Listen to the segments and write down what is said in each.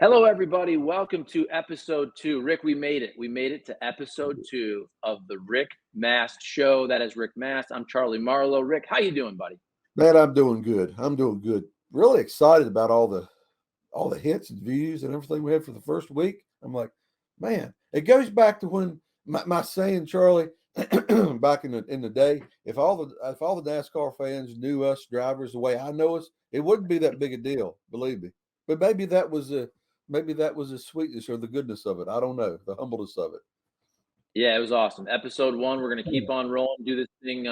Hello, everybody. Welcome to episode 2. Rick, we made it. We made it to episode 2 of the Rick Mast Show. That is Rick Mast. I'm Charlie Marlowe. Rick, how you doing, buddy? Man, I'm doing good. I'm doing good. Really excited about all the hits and views and everything we had for the first week. I'm like, man, it goes back to when my saying, Charlie, back in the day, if all the NASCAR fans knew us drivers the way I know us, it wouldn't be that big a deal, believe me. But maybe that was the sweetness or the goodness of it. I don't know, the humbleness of it. Yeah, it was awesome. Episode 1, we're going to keep on rolling, do this thing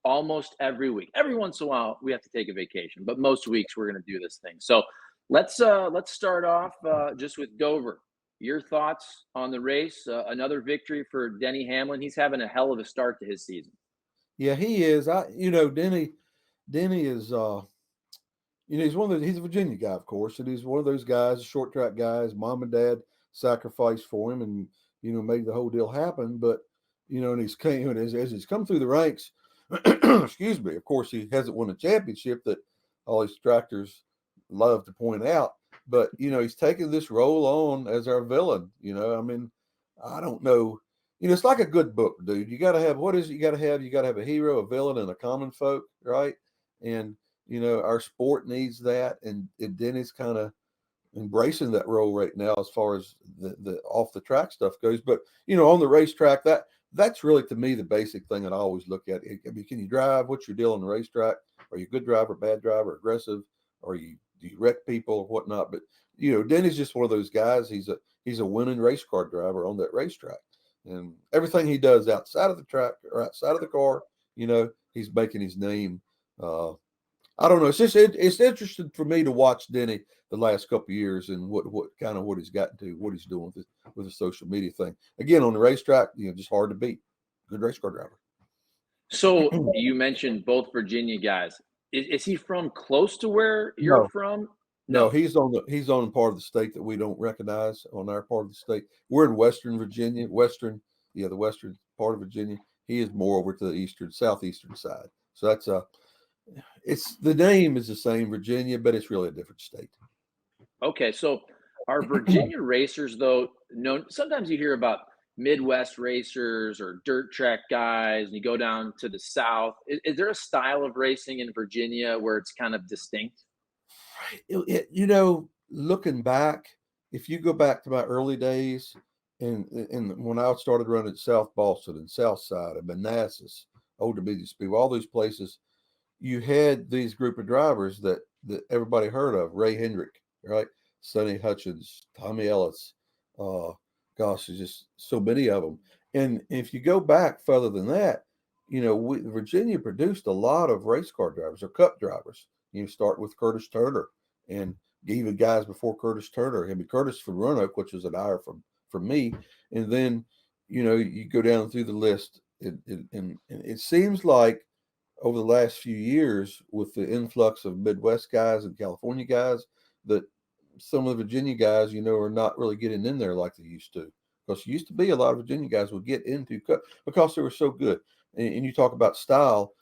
almost every week. Every once in a while, we have to take a vacation, but most weeks we're going to do this thing. So let's start off just with Dover. Your thoughts on the race? Another victory for Denny Hamlin. He's having a hell of a start to his season. Yeah, he is. Denny is he's a Virginia guy, of course, and he's one of those guys, short track guys. Mom and dad sacrificed for him, and made the whole deal happen. But and he's came as he's come through the ranks. Excuse me. Of course, he hasn't won a championship that all these tractors love to point out. But he's taken this role on as our villain. I mean, I don't know. It's like a good book, dude. You got to have what is it? You got to have a hero, a villain, and a common folk, right? And our sport needs that, and Denny's kind of embracing that role right now as far as the off the track stuff goes. But on the racetrack, that's really to me the basic thing that I always look at. I mean, can you drive? What's your deal on the racetrack? Are you a good driver, bad driver, aggressive? Or do you wreck people or whatnot? But Denny's just one of those guys. He's a winning race car driver on that racetrack, and everything he does outside of the track or outside of the car, he's making his name. Uh, I don't know. It's interesting for me to watch Denny the last couple of years and what he's gotten to, what he's doing with the social media thing. Again, on the racetrack, just hard to beat. Good race car driver. So you mentioned both Virginia guys. Is he from close to where you're No, from? no, No. he's on part of the state that we don't recognize on our part of the state. We're in Western Virginia, the western part of Virginia. He is more over to the southeastern side. So it's the name is the same, Virginia, but it's really a different state. Okay, so are Virginia racers though known? Sometimes you hear about Midwest racers or dirt track guys, and you go down to the South. Is there a style of racing in Virginia where it's kind of distinct? Looking back, if you go back to my early days, and when I started running at South Boston and South Side and Manassas, Old Dominion Speedway, all those places, you had these group of drivers that everybody heard of: Ray Hendrick, right? Sonny Hutchins, Tommy Ellis. Uh, gosh, there's just so many of them. And if you go back further than that, Virginia produced a lot of race car drivers or cup drivers. You start with Curtis Turner, and even guys before Curtis Turner. I mean, Curtis from Roanoke, which was an hour from me, and then you go down through the list, and it seems like over the last few years, with the influx of Midwest guys and California guys, that some of the Virginia guys, are not really getting in there like they used to. Because it used to be a lot of Virginia guys would get into Cup because they were so good. And you talk about style.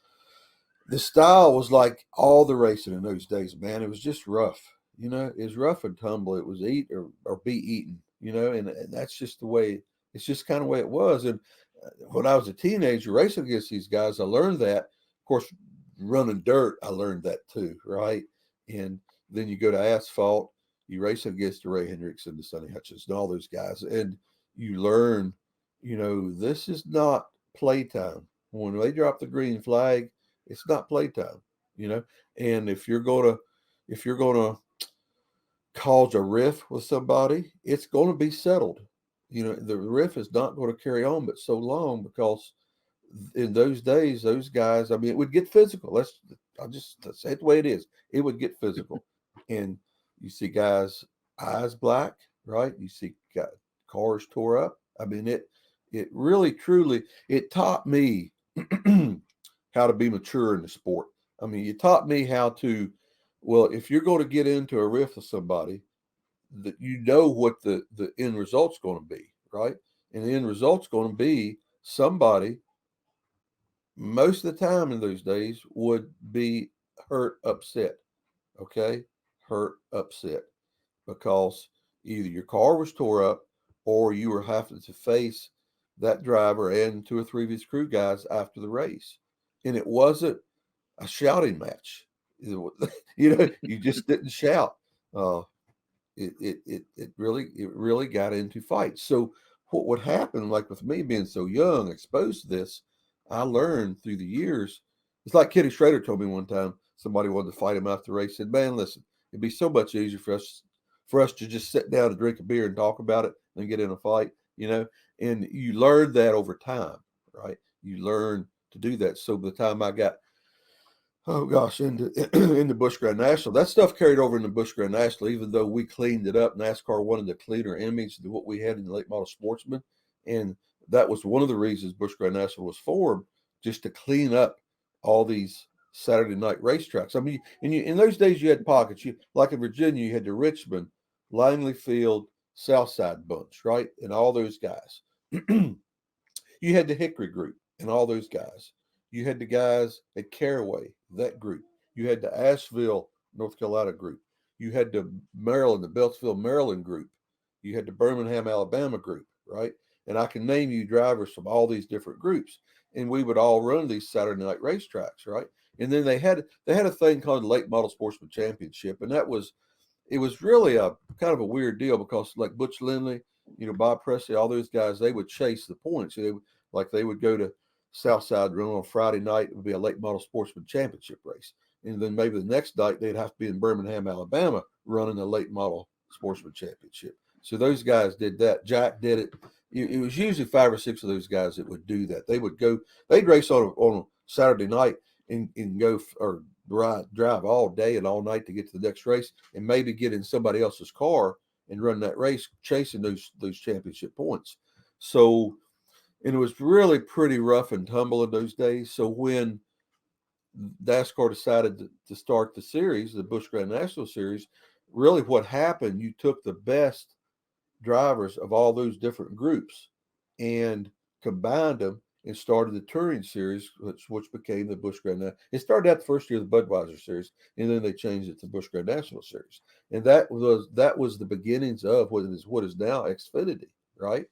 The style was like all the racing in those days, man. It was just rough. It was rough and tumble. It was eat or be eaten, and that's just the way, it's just kind of the way it was. And when I was a teenager racing against these guys, I learned that. Of course, running dirt, I learned that too, right? And then you go to asphalt, you race against the Ray Hendricks and the Sonny Hutchins and all those guys, and you learn, this is not playtime. When they drop the green flag, it's not playtime, you know. And if you're gonna cause a riff with somebody, it's going to be settled. The riff is not going to carry on but so long, because in those days, those guys, I mean, it would get physical. Let's say it the way it is. It would get physical. And you see guys' eyes black, right? You see cars tore up. I mean, it really truly, it taught me how to be mature in the sport. I mean, you taught me how to, well, if you're going to get into a riff with somebody, that what the end result's going to be, right? And the end result's going to be somebody, most of the time in those days, would be hurt, upset. Okay, hurt, upset, because either your car was tore up or you were having to face that driver and 2 or 3 of his crew guys after the race. And it wasn't a shouting match. You know, you just didn't shout. It really got into fights. So what would happen, like with me being so young, exposed to this, I learned through the years. It's like Kenny Schrader told me one time. Somebody wanted to fight him after the race. Said, "Man, listen, it'd be so much easier for us to just sit down and drink a beer and talk about it than get in a fight." You know, and you learn that over time, right? You learn to do that. So by the time I got into into Busch Grand National. That stuff carried over into Busch Grand National, even though we cleaned it up. NASCAR wanted a cleaner image than what we had in the late model sportsman. And that was one of the reasons Busch Grand National was formed, just to clean up all these Saturday night racetracks. I mean, in those days you had pockets. You, like in Virginia, you had the Richmond, Langley Field, Southside bunch, right? And all those guys. You had the Hickory group and all those guys. You had the guys at Caraway, that group. You had the Asheville, North Carolina group. You had the Maryland, the Beltsville, Maryland group. You had the Birmingham, Alabama group, right? And I can name you drivers from all these different groups. And we would all run these Saturday night racetracks, right? And then they had a thing called the Late Model Sportsman Championship. And it was really a kind of a weird deal because like Butch Lindley, Bob Presley, all those guys, they would chase the points. They would go to Southside run on Friday night. It would be a late model sportsman championship race. And then maybe the next night they'd have to be in Birmingham, Alabama, running a late model sportsman championship. So those guys did that. Jack did it. It was usually 5 or 6 of those guys that would do that. They'd race on a Saturday night and go or drive all day and all night to get to the next race and maybe get in somebody else's car and run that race chasing those championship points. So, and it was really pretty rough and tumble in those days. So when NASCAR decided to start the series, the Busch Grand National Series, really what happened, you took the best drivers of all those different groups and combined them and started the touring series, which became the Busch Grand National. It started out the first year of the Budweiser series, and then they changed it to Busch Grand National Series. And that was the beginnings of what is now Xfinity, right?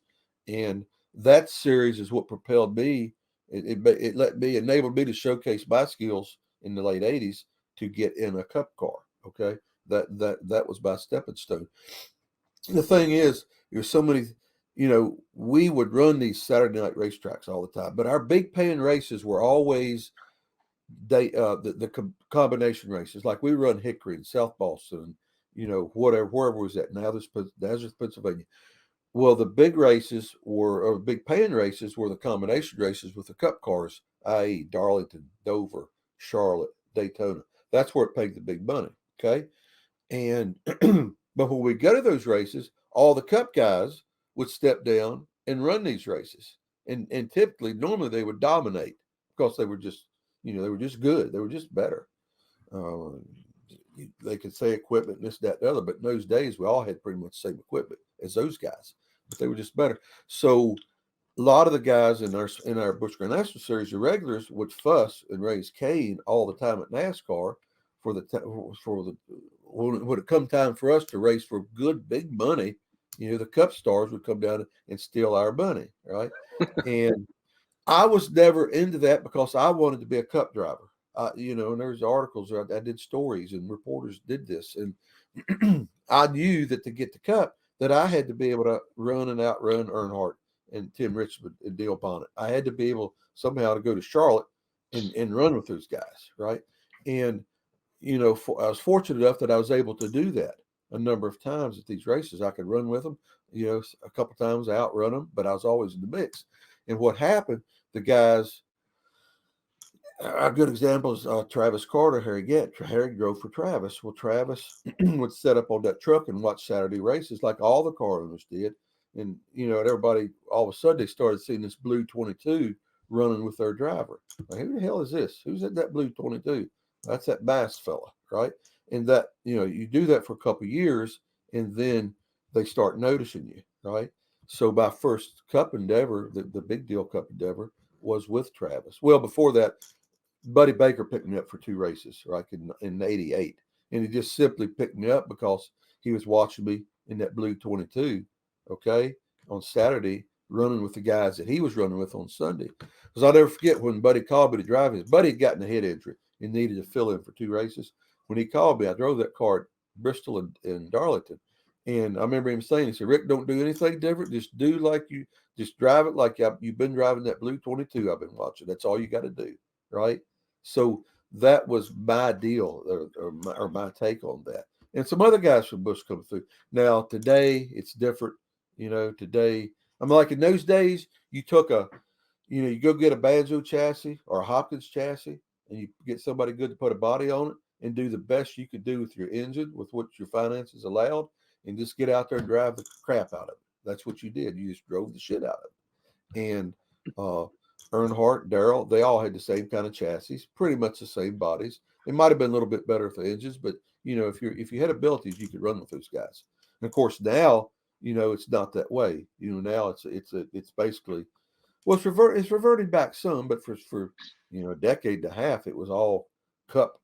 And that series is what propelled me. It enabled me to showcase my skills in the late 80s to get in a cup car. Okay. That was my stepping stone. The thing is, there's so many, we would run these Saturday night racetracks all the time, but our big paying races were always the combination races. Like we run Hickory and South Boston, wherever was that, Nazareth, Pennsylvania. Well, the big races or big paying races were the combination races with the cup cars, i.e. Darlington, Dover, Charlotte, Daytona. That's where it paid the big money. Okay. And, but when we go to those races, all the cup guys would step down and run these races. And normally they would dominate because they were just, they were just good. They were just better. They could say equipment, this, that, the other, but in those days we all had pretty much the same equipment as those guys, but they were just better. So a lot of the guys in our Busch Grand National Series, the regulars, would fuss and raise Cain all the time at NASCAR when it come time for us to race for good big money. The Cup stars would come down and steal our money, right? And I was never into that because I wanted to be a Cup driver. And there's articles, I did stories and reporters did this. And I knew that to get the Cup, that I had to be able to run and outrun Earnhardt and Tim Richmond and Dale Bonnet. I had to be able somehow to go to Charlotte and run with those guys, right? And, I was fortunate enough that I was able to do that a number of times at these races. I could run with them, a couple of times I outrun them, but I was always in the mix. And what happened, the guys, a good example is Travis Carter, Harry drove for Travis. Well, Travis would set up on that truck and watch Saturday races like all the car owners did. And, and everybody, all of a sudden, they started seeing this blue 22 running with their driver. Like, who the hell is this? Who's in that blue 22? That's that Mast fella, right? And that, you do that for a couple of years, and then they start noticing you, right? So my first Cup endeavor, the big deal Cup endeavor, was with Travis. Well, before that, Buddy Baker picked me up for 2 races, right, in '88. And he just simply picked me up because he was watching me in that blue 22, okay, on Saturday, running with the guys that he was running with on Sunday. Because I'll never forget when Buddy called me to drive his buddy had gotten a head injury and needed to fill in for 2 races. When he called me, I drove that car at Bristol and Darlington. And I remember him saying, he said, Rick, don't do anything different. Just do like you, just drive it like you've been driving that blue 22 I've been watching. That's all you got to do, right? So that was my deal or my take on that. And some other guys from Busch come through. Now, today, it's different. Today, I'm like in those days, you took you go get a Banjo chassis or a Hopkins chassis and you get somebody good to put a body on it and do the best you could do with your engine, with what your finances allowed, and just get out there and drive the crap out of it. That's what you did. You just drove the shit out of it. And Earnhardt, Darrell, they all had the same kind of chassis, pretty much the same bodies. They might have been a little bit better with the engines, but if you had abilities, you could run with those guys. And of course now, it's not that way. Now it's basically, well, it's reverting back some, but for a decade and a half, it was all Cup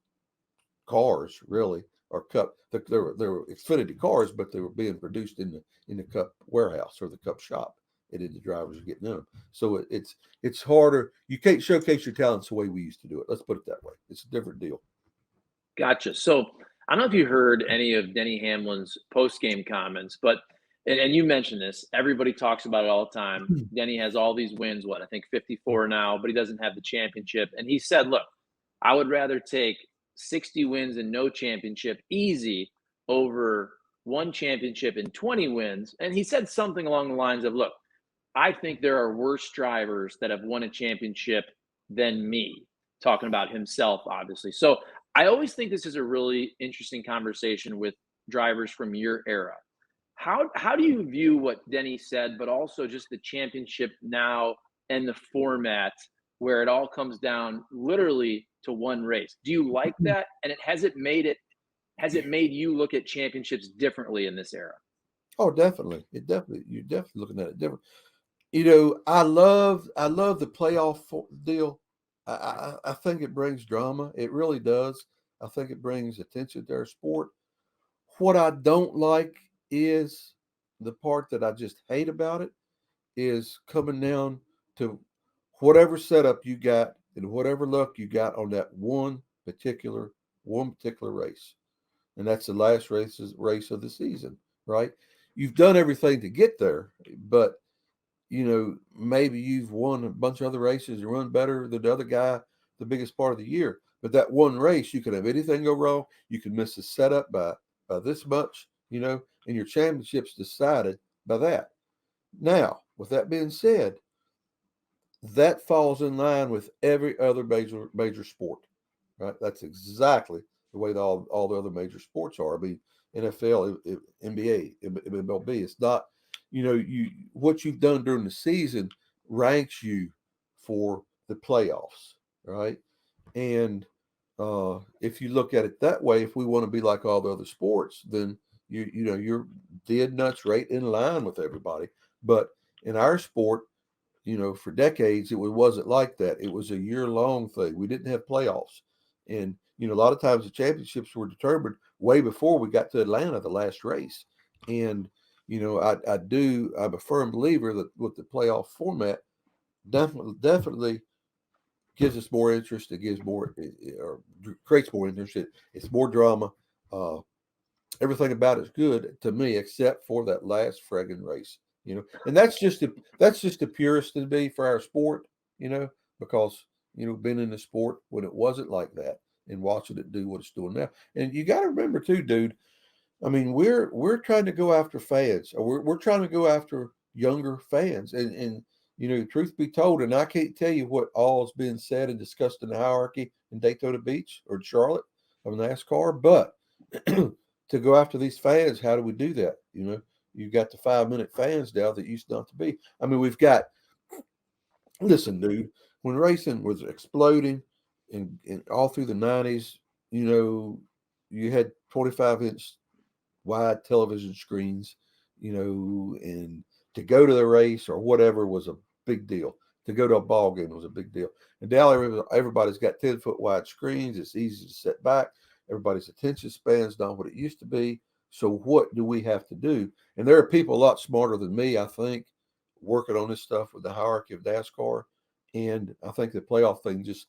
cars, really, or Cup. They were Xfinity cars, but they were being produced in the Cup warehouse or the Cup shop, and then the drivers are getting in them. So it's harder. You can't showcase your talents the way we used to do it. Let's put it that way. It's a different deal. Gotcha. So I don't know if you heard any of Denny Hamlin's post-game comments, but and you mentioned this, everybody talks about it all the time. Denny has all these wins, I think 54 now, but he doesn't have the championship. And he said, look, I would rather take 60 wins and no championship easy over 1 championship and 20 wins. And he said something along the lines of, look, I think there are worse drivers that have won a championship than me, talking about himself, obviously. So I always think this is a really interesting conversation with drivers from your era. How do you view what Denny said, but also just the championship now and the format where it all comes down literally to one race? Do you like that? And has it made you look at championships differently in this era? Oh, definitely. You're definitely looking at it different. I love the playoff deal. I think it brings drama. It really does. I think it brings attention to our sport. What I don't like is the part that I just hate about it is coming down to whatever setup you got and whatever luck you got on that one particular race. And that's the last race of the season, right? You've done everything to get there, but maybe you've won a bunch of other races and run better than the other guy the biggest part of the year. But that one race, you can have anything go wrong. You can miss the setup by this much, and your championship's decided by that. Now, with that being said, that falls in line with every other major sport, right? That's exactly the way all the other major sports are. I mean, NFL, NBA, MLB. It's not, what you've done during the season ranks you for the playoffs, right? And if you look at it that way, if we want to be like all the other sports, then you're dead nuts right in line with everybody. But in our sport, for decades, it wasn't like that. It was a year-long thing. We didn't have playoffs. And, a lot of times the championships were determined way before we got to Atlanta, the last race. And, I'm a firm believer that with the playoff format, definitely gives us more interest. It gives more, or creates more interest. It's more drama. Everything about it's good to me, except for that last friggin' race. And that's just the purest to be for our sport. Because been in the sport when it wasn't like that and watching it do what it's doing now. And you got to remember too, dude. I mean, we're trying to go after fans, or we're trying to go after younger fans, and truth be told, and I can't tell you what all is being said and discussed in the hierarchy in Daytona Beach or Charlotte of NASCAR, but to go after these fans, how do we do that? You've got the 5-minute fans now that used not to be. I mean, listen, dude, when racing was exploding and all through the 90s, you had 25-inch wide television screens, and to go to the race or whatever was a big deal. To go to a ball game was a big deal. And now everybody's got 10-foot wide screens. It's easy to set back. Everybody's attention span's not what it used to be. So what do we have to do? And there are people a lot smarter than me, I think, working on this stuff with the hierarchy of NASCAR. And I think the playoff thing just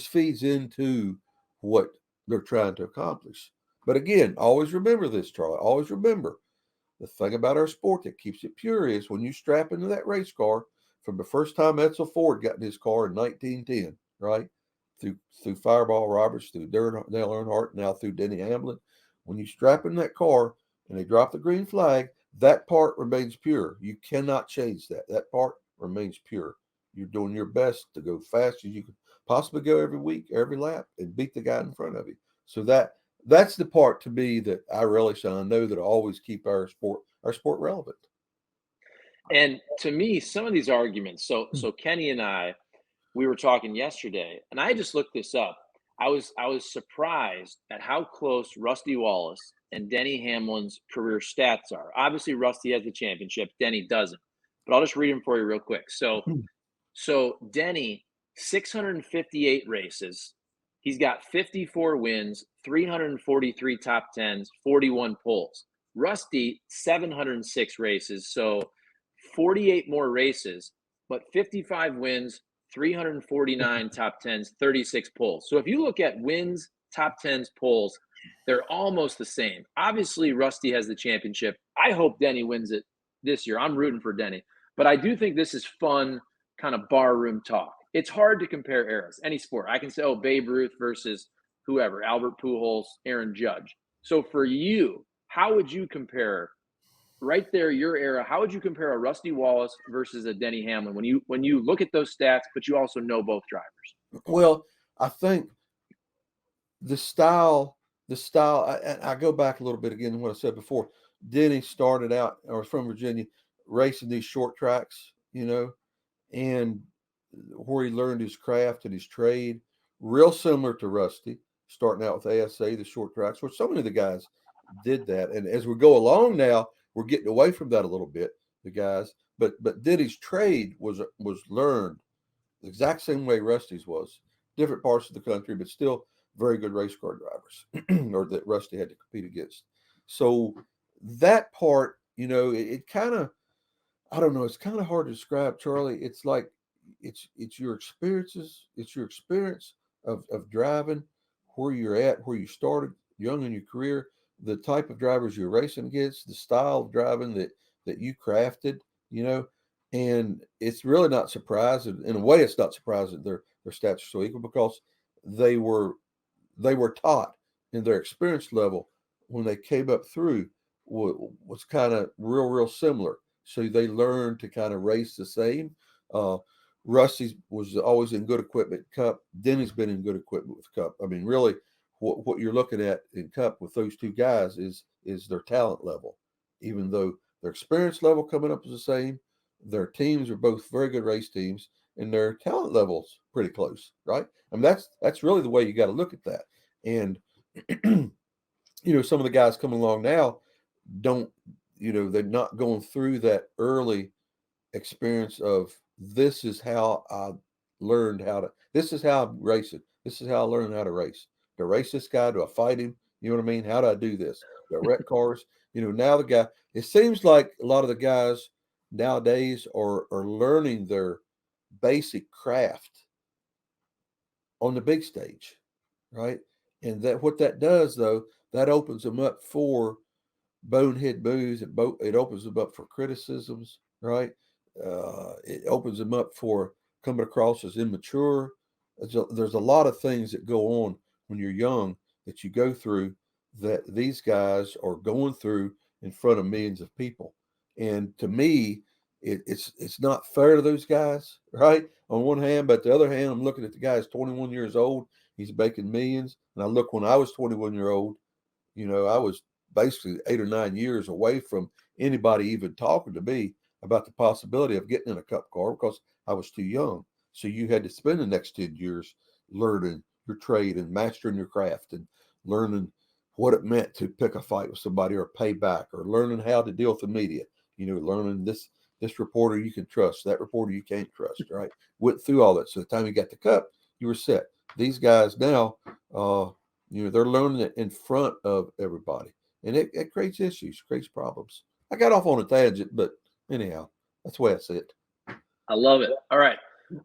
feeds into what they're trying to accomplish. But again, always remember this, Charlie. Always remember the thing about our sport that keeps it pure is when you strap into that race car from the first time Edsel Ford got in his car in 1910, right? Through Fireball Roberts, through Dale Earnhardt, now through Denny Hamlin. When you strap in that car and they drop the green flag, that part remains pure. You cannot change that. That part remains pure. You're doing your best to go fast as you can possibly go every week, every lap, and beat the guy in front of you. So that's the part to me that I relish, and I know that I always keep our sport relevant. And to me, some of these arguments. So Kenny and I, we were talking yesterday, and I just looked this up. I was surprised at how close Rusty Wallace and Denny Hamlin's career stats are. Obviously, Rusty has the championship, Denny doesn't. But I'll just read them for you real quick. So Denny, 658 races. He's got 54 wins, 343 top tens, 41 poles. Rusty, 706 races. So 48 more races, but 55 wins, 349 top tens, 36 poles. So if you look at wins, top tens, poles, they're almost the same. Obviously, Rusty has the championship. I hope Denny wins it this year. I'm rooting for Denny. But I do think this is fun kind of barroom talk. It's hard to compare eras, any sport. I can say, oh, Babe Ruth versus whoever, Albert Pujols, Aaron Judge. So for you, how would you compare right there, your era? How would you compare a Rusty Wallace versus a Denny Hamlin when you look at those stats, but you also know both drivers? Well, I think the style, I go back a little bit again to what I said before. Denny started out, or was from Virginia, racing these short tracks, and where he learned his craft and his trade, real similar to Rusty, starting out with ASA, the short tracks, where so many of the guys did that. And as we go along now, we're getting away from that a little bit, the guys. But Denny's trade was learned the exact same way Rusty's was, different parts of the country, but still very good race car drivers, or that Rusty had to compete against. So that part, it kind of, I don't know, it's kind of hard to describe, Charlie. It's like it's your experiences, it's your experience of driving, where you're at, where you started young in your career, the type of drivers you're racing against, the style of driving that you crafted, and it's really not surprising. In a way, it's not surprising their stats are so equal because they were taught in their experience level when they came up through was kind of real similar. So they learned to kind of race the same. Rusty was always in good equipment Cup. Denny's been in good equipment with Cup. I mean, really, what you're looking at in Cup with those two guys is their talent level. Even though their experience level coming up is the same, their teams are both very good race teams, and their talent levels pretty close, right? I mean, that's really the way you got to look at that. And some of the guys coming along now don't, they're not going through that early experience of this is how I learned how to, this is how I'm racing. This is how I learned how to race. Do I race this guy? Do I fight him? You know what I mean? How do I do this? Do I wreck cars? Now the guy, it seems like a lot of the guys nowadays are learning their basic craft on the big stage, right? And that what that does though, that opens them up for bonehead moves. It opens them up for criticisms, right? It opens them up for coming across as immature. There's a lot of things that go on when you're young that you go through that these guys are going through in front of millions of people. And to me, it's not fair to those guys, right? On one hand, but the other hand, I'm looking at the guy who's 21 years old. He's making millions. And I look, when I was 21-year-old, I was basically 8 or 9 years away from anybody even talking to me about the possibility of getting in a Cup car because I was too young. So you had to spend the next 10 years learning your trade and mastering your craft and learning what it meant to pick a fight with somebody or pay back, or learning how to deal with the media, learning this reporter you can trust, that reporter you can't trust, right? Went through all that. So the time you got the Cup, you were set. These guys now, they're learning it in front of everybody. and it creates issues, creates problems. I got off on a tangent, but anyhow, that's the way I see it. I love it. All right.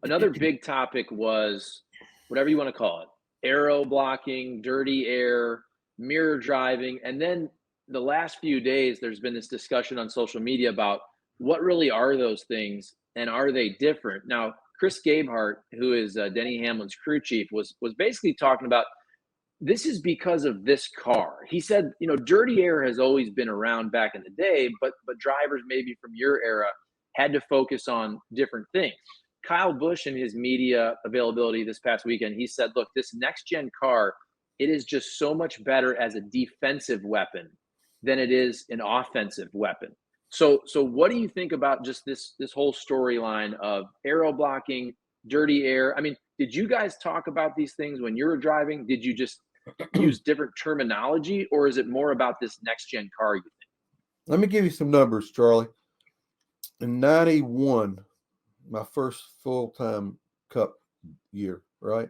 Another big topic was whatever you want to call it, aero blocking, dirty air, mirror driving. And then the last few days, there's been this discussion on social media about what really are those things and are they different? Now, Chris Gabehart, who is Denny Hamlin's crew chief, was basically talking about this is because of this car. He said, dirty air has always been around back in the day, but drivers maybe from your era had to focus on different things. Kyle Busch in his media availability this past weekend, he said, look, this next gen car, it is just so much better as a defensive weapon than it is an offensive weapon. So what do you think about just this whole storyline of aero blocking, dirty air? I mean, did you guys talk about these things when you were driving? Did you just use different terminology, or is it more about this next gen car, you think? Let me give you some numbers, Charlie. In 91, my first full-time Cup year, right?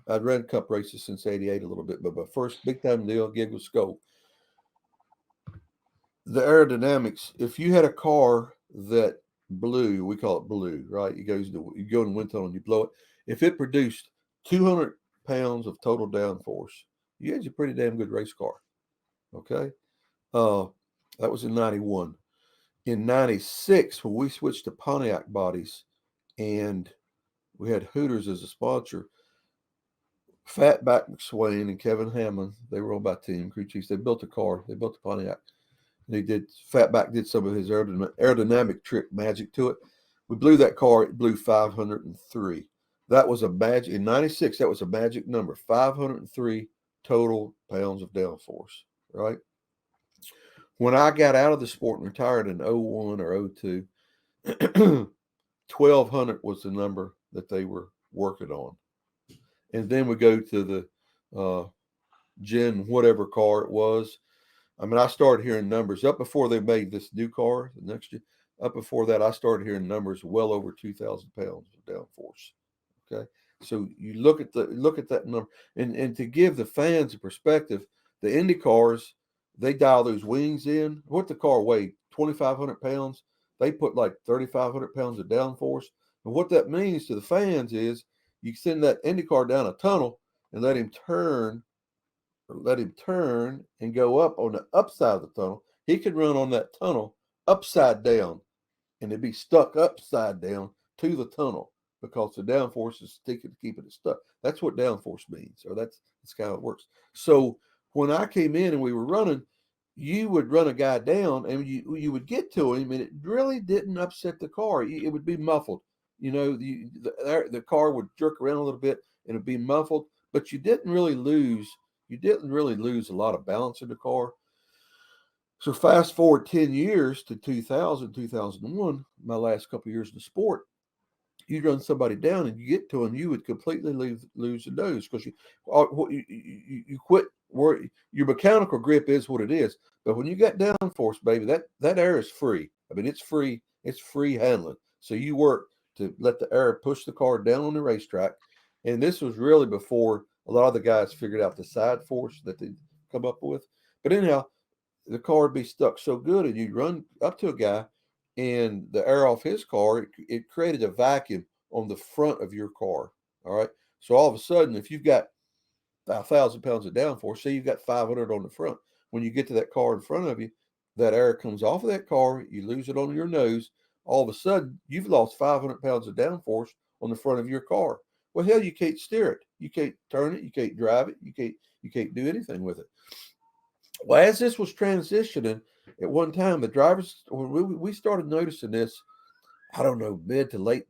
I'd run Cup races since 88 a little bit, but my first big-time deal gig was Scope. The aerodynamics, if you had a car that blew, we call it blue, right? You go in the wind tunnel and you blow it. If it produced 200 pounds of total downforce, you had a pretty damn good race car. Okay. That was in 91. In 96, when we switched to Pontiac bodies and we had Hooters as a sponsor, Fatback McSwain and Kevin Hamlin, they were all by team crew chiefs. They built a car. They built the Pontiac. Fatback did some of his aerodynamic trick magic to it. We blew that car. It blew 503. That was a magic in 96. That was a magic number, 503 total pounds of downforce, right? When I got out of the sport and retired in 01 or 02, 1,200 was the number that they were working on. And then we go to the Gen whatever car it was. I mean, I started hearing numbers up before they made this new car, the next year. Up before that, I started hearing numbers well over 2,000 pounds of downforce. Okay, so you look at that number, and to give the fans a perspective, the Indy cars, they dial those wings in. What the car weighed, 2,500 pounds. They put like 3,500 pounds of downforce. And what that means to the fans is you send that Indy car down a tunnel and let him turn and go up on the upside of the tunnel. He could run on that tunnel upside down, and it'd be stuck upside down to the tunnel because the downforce is keeping it stuck. That's what downforce means, or that's kind of how it works. So when I came in and we were running, you would run a guy down, and you would get to him, and it really didn't upset the car. It would be muffled. The car would jerk around a little bit, and it'd be muffled, but you didn't really lose. You didn't really lose a lot of balance in the car. So fast forward 10 years to 2000, 2001, my last couple of years in the sport, you run somebody down and you get to them, you would completely lose the nose because you quit where your mechanical grip is what it is. But when you got downforce, baby, that air is free. I mean, it's free handling. So you work to let the air push the car down on the racetrack. And this was really before a lot of the guys figured out the side force that they come up with. But anyhow, the car would be stuck so good, and you'd run up to a guy, and the air off his car, it created a vacuum on the front of your car. All right. So all of a sudden, if you've got 1,000 pounds of downforce, say you've got 500 on the front, when you get to that car in front of you, that air comes off of that car, you lose it on your nose. All of a sudden, you've lost 500 pounds of downforce on the front of your car. Well, hell, you can't steer it. You can't turn it. You can't drive it. You can't do anything with it. Well, as this was transitioning, at one time, the drivers, when we started noticing this, I don't know, mid to late,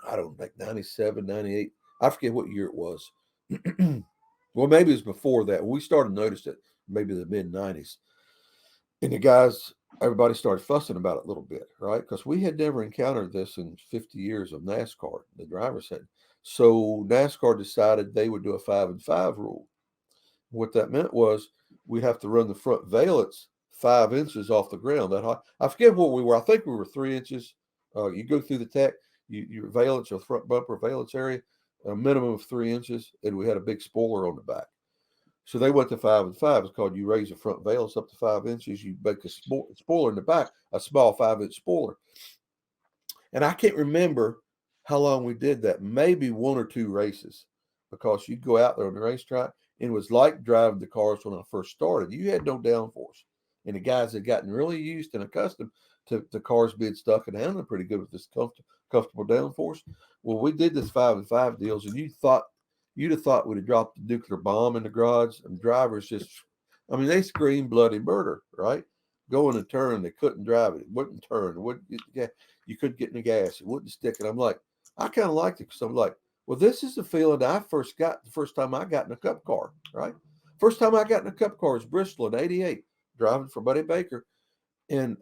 I don't know, like 97, 98. I forget what year it was. Well, maybe it was before that. We started noticing it, maybe the mid-90s. And the guys, everybody started fussing about it a little bit, right? Because we had never encountered this in 50 years of NASCAR. The drivers had. So NASCAR decided they would do a 5-and-5 rule. What that meant was we have to run the front valence 5 inches off the ground that high. I forget what we were. I think we were 3 inches. You go through the tech, your valence, your front bumper valence area, a minimum of 3 inches, and we had a big spoiler on the back. So they went to 5 and 5. It's called you raise the front valves up to 5 inches. You make a spoiler in the back, a small 5-inch spoiler. And I can't remember how long we did that. Maybe 1 or 2 races, because you'd go out there on the racetrack, and it was like driving the cars when I first started. You had no downforce, and the guys had gotten really used and accustomed to the cars being stuck and handling pretty good with this comfortable downforce. Well, we did this 5 and 5 deals, and you'd have thought we'd have dropped a nuclear bomb in the garage. And drivers just, I mean, they screamed bloody murder, right? Going and turn, they couldn't drive it. It wouldn't turn. It wouldn't get, you couldn't get in the gas. It wouldn't stick. And I'm like, I kind of liked it, because I'm like, well, this is the feeling I first got the first time I got in a cup car, right? First time I got in a cup car was Bristol in '88, driving for Buddy Baker. And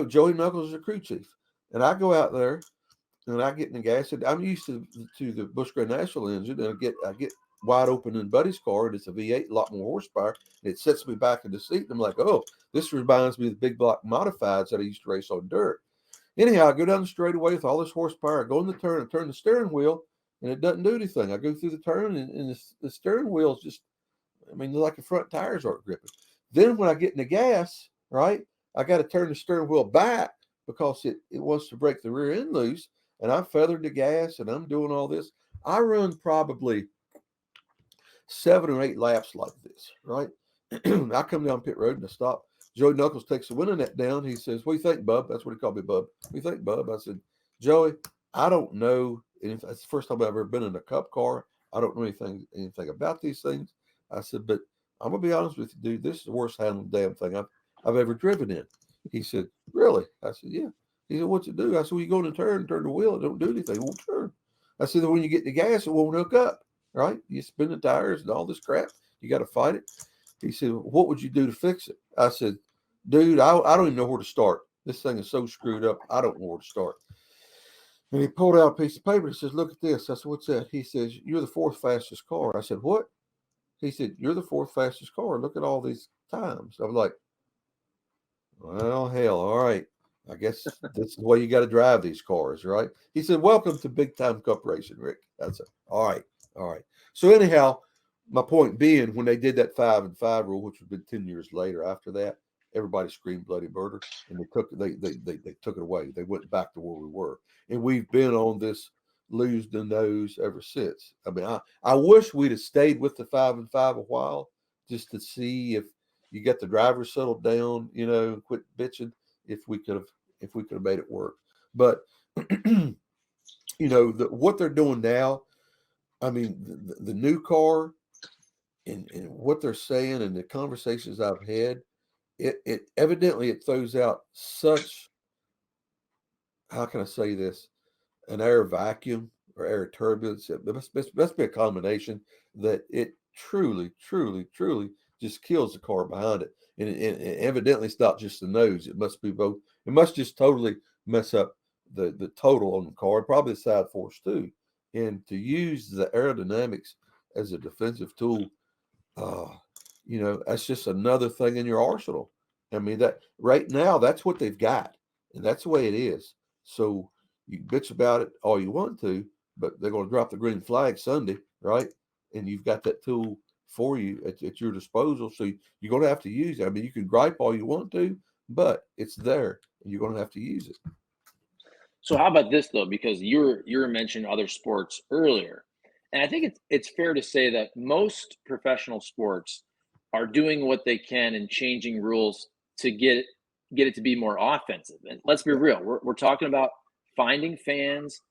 Joey Knuckles is a crew chief. And I go out there and I get in the gas. And I'm used to the Busch Gray Nashville engine. And I get wide open in Buddy's car, and it's a V8, a lot more horsepower. And it sets me back in the seat. And I'm like, oh, this reminds me of the big block modifieds that I used to race on dirt. Anyhow, I go down the straightaway with all this horsepower. I go in the turn and turn the steering wheel, and it doesn't do anything. I go through the turn, and the steering wheel is just, I mean, like the front tires aren't gripping. Then when I get in the gas, right, I got to turn the steering wheel back, because it wants to break the rear end loose. And I feathered the gas, and I'm doing all this. I run probably 7 or 8 laps like this, right? I come down pit road and I stop. Joey Knuckles takes the window net down. He says, "What do you think, Bub?" That's what he called me, Bub. "What do you think, Bub?" I said, "Joey, I don't know. And if that's the first time I've ever been in a cup car. I don't know anything about these things." I said, "But I'm gonna be honest with you, dude. This is the worst handling damn thing I've ever driven in." He said, "Really?" I said, "Yeah." He said, "What's it do?" I said, "Well, you go to turn the wheel. It don't do anything. It won't turn." I said, "When you get the gas, it won't hook up, right? You spin the tires and all this crap. You got to fight it." He said, "What would you do to fix it?" I said, "Dude, I don't even know where to start. This thing is so screwed up. I don't know where to start." And he pulled out a piece of paper. He says, "Look at this." I said, "What's that?" He says, "You're the 4th fastest car." I said, "What?" He said, "You're the 4th fastest car. Look at all these times." I was like, "Well, hell, all right. I guess this is the way you got to drive these cars, right?" He said, "Welcome to big time cup racing, Rick." I said, all right. So anyhow, my point being, when they did that 5 and 5 rule, which would have been 10 years later after that, everybody screamed bloody murder, and they took it away. They went back to where we were. And we've been on this lose the nose ever since. I mean, I wish we'd have stayed with the 5 and 5 a while, just to see if you got the drivers settled down, and quit bitching, if we could have made it work. But what they're doing now, I mean, the new car, and what they're saying, and the conversations I've had, it evidently it throws out such, how can I say this, an air vacuum or air turbulence. It must be a combination that it truly, truly, truly just kills the car behind it. And evidently it's not just the nose. It must be both. It must just totally mess up the total on the car, probably the side force too. And to use the aerodynamics as a defensive tool, that's just another thing in your arsenal. I mean, that right now, that's what they've got, and that's the way it is. So you can bitch about it all you want to, but they're going to drop the green flag Sunday, right? And you've got that tool for you at your disposal. So you're going to have to use it. I mean, you can gripe all you want to, but it's there, and you're going to have to use it. So how about this though? Because you were mentioning other sports earlier, and I think it's fair to say that most professional sports are doing what they can and changing rules to get it to be more offensive. And let's be real, we're talking about finding fans.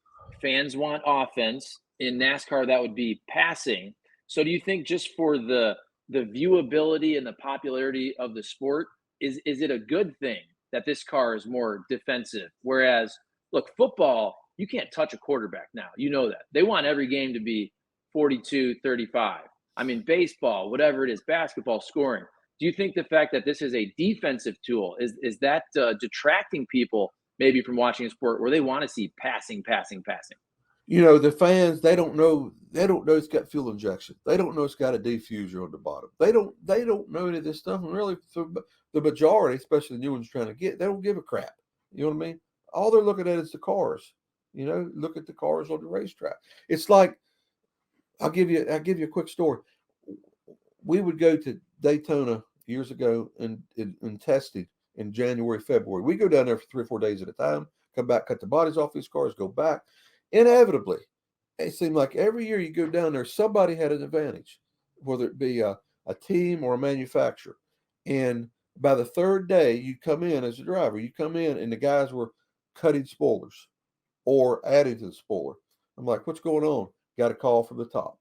Fans want offense. In NASCAR, that would be passing. So do you think, just for the viewability and the popularity of the sport, is it a good thing that this car is more defensive? Whereas, look, football, you can't touch a quarterback now. You know that. They want every game to be 42-35. I mean, baseball, whatever it is, basketball, scoring. Do you think the fact that this is a defensive tool, is that detracting people maybe from watching a sport where they want to see passing? The fans, they don't know it's got fuel injection. They don't know it's got a diffuser on the bottom. They don't know any of this stuff. And really, for the majority, especially the new ones trying to get, they don't give a crap. You know what I mean? All they're looking at is the cars. Look at the cars on the racetrack. It's like, I'll give you a quick story. we would go to Daytona years ago and testing in January, February. We go down there for 3 or 4 days at a time, come back, cut the bodies off these cars, go back. Inevitably, it seemed like every year you go down there, somebody had an advantage, whether it be a team or a manufacturer. And by the third day, you come in as a driver, you come in and the guys were cutting spoilers or adding to the spoiler. I'm like, what's going on? Got a call from the top.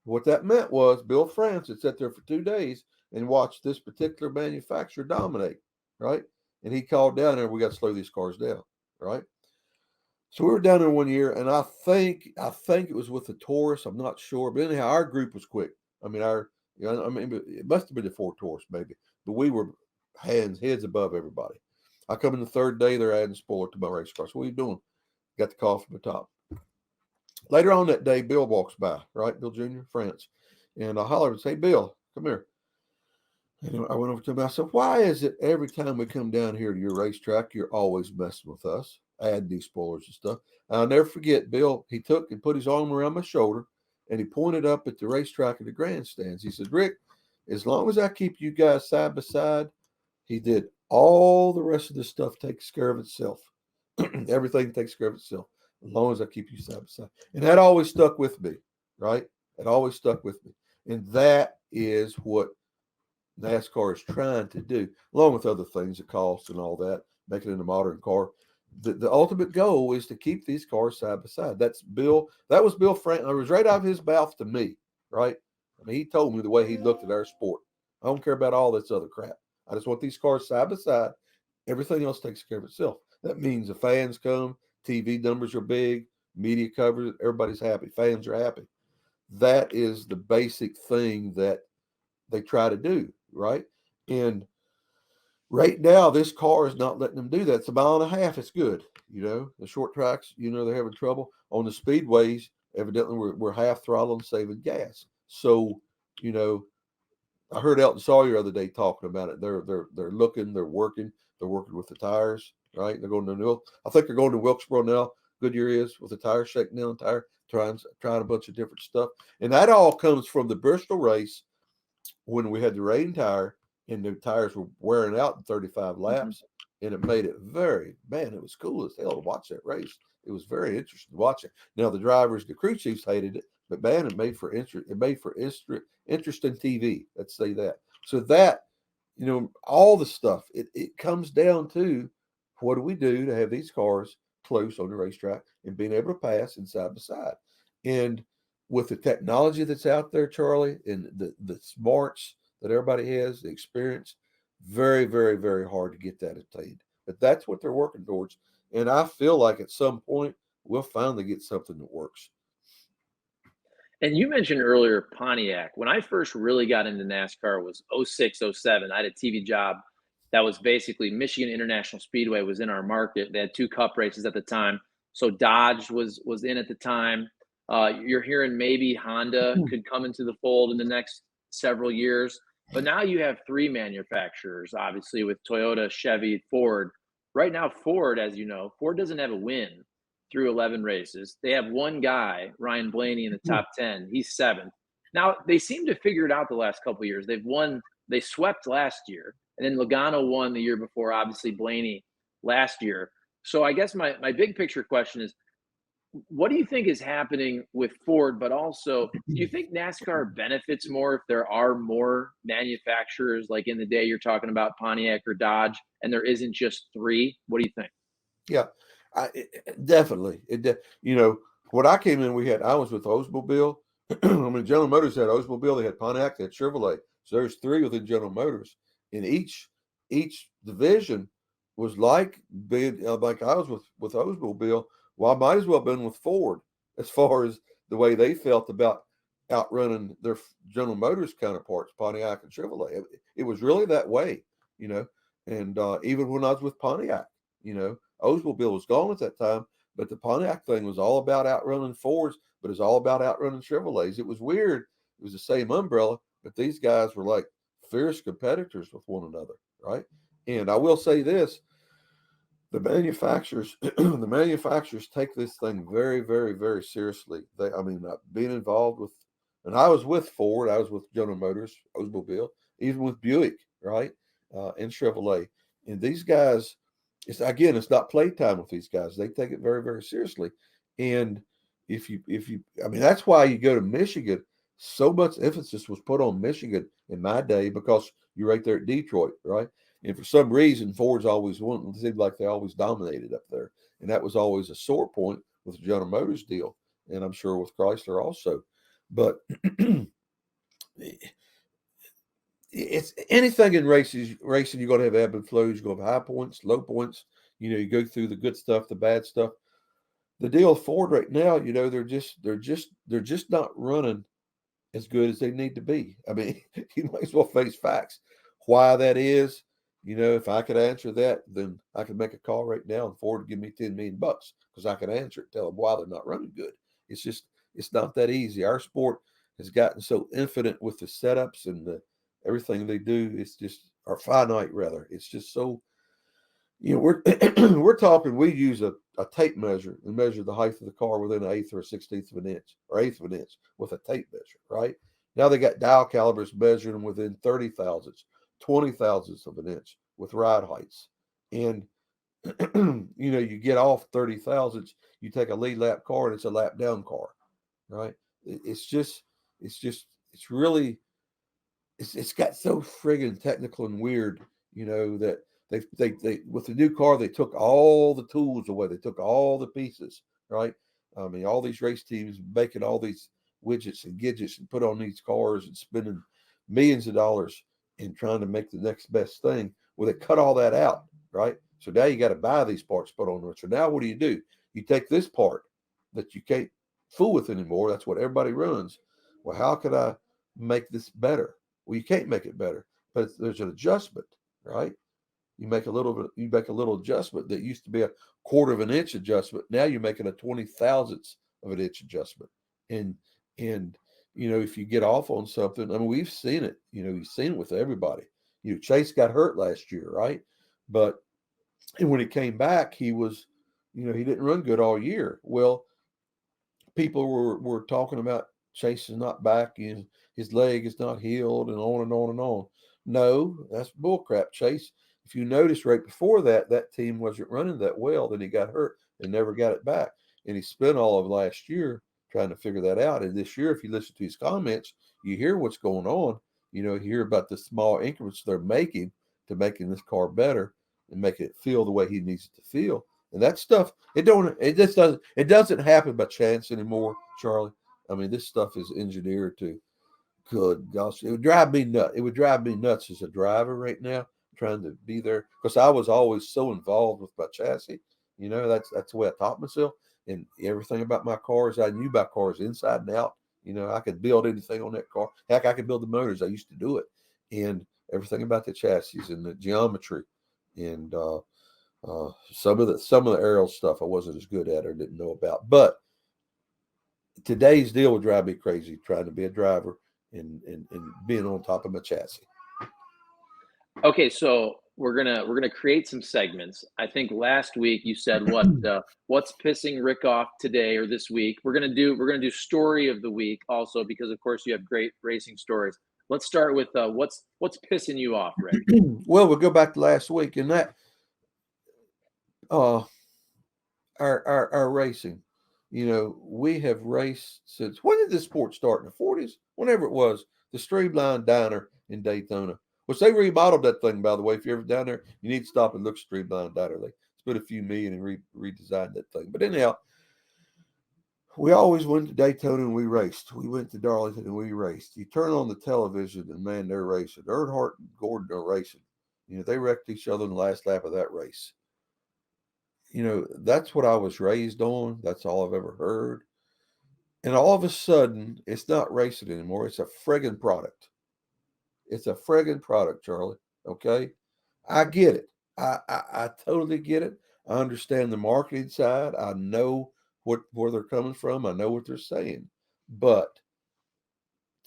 What that meant was Bill France had sat there for 2 days and watched this particular manufacturer dominate, right? And he called down there, we got to slow these cars down, right? So we were down there one year, and I think it was with the Taurus. I'm not sure, but anyhow, our group was quick. I mean, it must have been the Ford Taurus maybe, but we were heads above everybody. I come in the third day, they're adding spoiler to my race car. So what are you doing? Got the call from the top. Later on that day, Bill walks by, right? Bill Jr., France. And I hollered and say, hey, Bill, come here. And I went over to him. I said, why is it every time we come down here to your racetrack, you're always messing with us, adding these spoilers and stuff? And I'll never forget, Bill, he took and put his arm around my shoulder, and he pointed up at the racetrack and the grandstands. He said, Rick, as long as I keep you guys side by side, he did all the rest of this stuff takes care of itself. Everything takes care of itself. As long as I keep you side by side. And that always stuck with me, right? It always stuck with me. And that is what NASCAR is trying to do, along with other things, the cost and all that, making it a modern car. The ultimate goal is to keep these cars side by side. That was Bill Franklin. It was right out of his mouth to me, right? I mean, he told me the way he looked at our sport. I don't care about all this other crap. I just want these cars side by side. Everything else takes care of itself. That means the fans come, TV numbers are big, media covers, everybody's happy, fans are happy. That is the basic thing that they try to do, right? And right now, this car is not letting them do that. It's a mile and a half. It's good. The short tracks, they're having trouble. On the speedways, evidently, we're half throttle and saving gas. So, I heard Elton Sawyer the other day talking about it. They're looking, they're working with the tires, right? They're going to I think they're going to Wilkesboro now. Goodyear is with the tire shaking down the tire, trying a bunch of different stuff. And that all comes from the Bristol race when we had the rain tire and the tires were wearing out in 35 laps. And it made it it was cool as hell to watch that race. It was very interesting to watch it. Now the crew chiefs hated it, but man, it made for interesting TV. Let's say that. So that, all the stuff, it comes down to what do we do to have these cars close on the racetrack and being able to pass and side by side. And with the technology that's out there, Charlie, and the smarts that everybody has, the experience, very, very, very hard to get that attained. But that's what they're working towards. And I feel like at some point we'll finally get something that works. And you mentioned earlier Pontiac. When I first really got into NASCAR was 06, 07. I had a TV job that was basically Michigan International Speedway was in our market. They had 2 cup races at the time. So Dodge was in at the time. You're hearing maybe Honda could come into the fold in the next several years. But now you have 3 manufacturers, obviously, with Toyota, Chevy, Ford. Right now, Ford, as you know, Ford doesn't have a win through 11 races. They have one guy, Ryan Blaney, in the top 10. He's 7th. Now, they seem to figure it out the last couple of years. They swept last year, and then Logano won the year before, obviously Blaney last year. So I guess my big picture question is, what do you think is happening with Ford? But also, do you think NASCAR benefits more if there are more manufacturers, like in the day you're talking about Pontiac or Dodge, and there isn't just 3? What do you think? Yeah, definitely. When I came in, I was with Oldsmobile. I mean, General Motors had Oldsmobile, they had Pontiac, they had Chevrolet. So there's 3 within General Motors. And each division was like being like I was with Oldsmobile. Well, I might as well have been with Ford as far as the way they felt about outrunning their General Motors counterparts, Pontiac and Chevrolet. It was really that way, And even when I was with Pontiac, Oldsmobile was gone at that time, but the Pontiac thing was all about outrunning Fords, but it's all about outrunning Chevrolets. It was weird. It was the same umbrella, but these guys were like fierce competitors with one another, right? And I will say this. The manufacturers take this thing very, very, very seriously. Being involved with And I was with Ford, I was with General Motors, Oldsmobile, even with Buick, right? And Chevrolet. And these guys, it's not playtime with these guys. They take it very, very seriously. And I mean, that's why you go to Michigan. So much emphasis was put on Michigan in my day because you're right there at Detroit, right? And for some reason, Ford's always won. It seemed like they always dominated up there. And that was always a sore point with the General Motors deal. And I'm sure with Chrysler also. But it's anything in racing, you're going to have ebb and flows. You're going to have high points, low points. You go through the good stuff, the bad stuff. The deal with Ford right now, they're just not running as good as they need to be. I mean, you might as well face facts. Why that is, if I could answer that, then I could make a call right now and Ford would give me $10 million because I could answer it, tell them why they're not running good. It's not that easy. Our sport has gotten so infinite with the setups and everything they do. It's just, or finite rather. It's just so, we're we're talking. We use a tape measure and measure the height of the car within an eighth or a 16th of an inch or eighth of an inch with a tape measure, right? Now they got dial calibers measuring them within 30 thousandths, 20 thousandths of an inch with ride heights. And you get off 30 thousandths, you take a lead lap car and it's a lap down car, right? It's really it's got so friggin' technical and weird, that they with the new car they took all the tools away, they took all the pieces, right? I mean, all these race teams making all these widgets and gadgets and put on these cars and spending millions of dollars in trying to make the next best thing. Well, they cut all that out, right? So now you got to buy these parts put on there. So now what do? You take this part that you can't fool with anymore. That's what everybody runs. Well, how could I make this better? Well, you can't make it better, but there's an adjustment, right? You make a little adjustment that used to be a quarter of an inch adjustment. Now you're making a 20 thousandths of an inch adjustment. And if you get off on something, I mean, we've seen it, you've seen it with everybody. Chase got hurt last year, right? But when he came back, he was, he didn't run good all year. Well, people were talking about Chase is not back and his leg is not healed and on and on and on. No, that's bullcrap, Chase. If you notice right before that team wasn't running that well, then he got hurt and never got it back. And he spent all of last year trying to figure that out. And this year, if you listen to his comments, you hear what's going on. You hear about the small increments they're making to making this car better and making it feel the way he needs it to feel. And that stuff, it doesn't happen by chance anymore, Charlie. I mean, this stuff is engineered to, good gosh, it would drive me nuts. It would drive me nuts as a driver right now, trying to be there because I was always so involved with my chassis. That's the way I taught myself, and everything about my cars I knew about cars inside and out. I could build anything on that car. Heck, I could build the motors. I used to do it, and everything about the chassis and the geometry, and some of the aerial stuff I wasn't as good at or didn't know about. But today's deal would drive me crazy trying to be a driver and being on top of my chassis. Okay, so we're gonna create some segments. I think last week you said what's pissing Rick off today or this week. We're gonna do story of the week also because of course you have great racing stories. Let's start with what's pissing you off, Rick. Well, we'll go back to last week and that our racing. We have raced since when did this sport start? In the 40s? Whenever it was, the Streamline Diner in Daytona. Which they remodeled that thing, by the way. If you're ever down there, you need to stop and look at Streamline Diner. They spent a few million and redesigned that thing. But anyhow, we always went to Daytona and we raced. We went to Darlington and we raced. You turn on the television and man, they're racing. Earnhardt and Gordon are racing. They wrecked each other in the last lap of that race. That's what I was raised on. That's all I've ever heard. And all of a sudden, it's not racing anymore. It's a friggin' product. It's a friggin' product, Charlie. Okay? I get it. I totally get it. I understand the marketing side. I know where they're coming from. I know what they're saying. But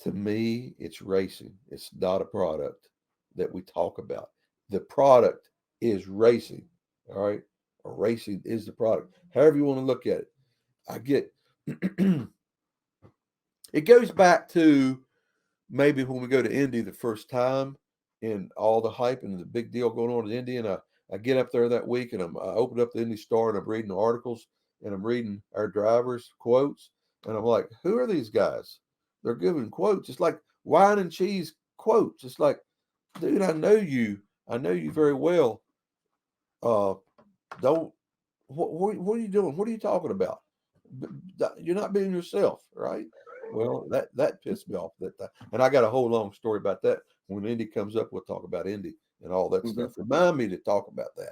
to me, it's racing. It's not a product that we talk about. The product is racing. All right? Or racing is the product. However you want to look at it. I get it goes back to maybe when we go to Indy the first time and all the hype and the big deal going on in Indy. And I get up there that week and I open up the Indy Star and I'm reading the articles and I'm reading our drivers' quotes. And I'm like, who are these guys? They're giving quotes. It's like wine and cheese quotes. It's like, dude, I know you very well. Don't, what are you doing? What are you talking about? You're not being yourself, right? Well, that pissed me off that time. And I got a whole long story about that. When Indy comes up, we'll talk about Indy and all that stuff. Remind me to talk about that.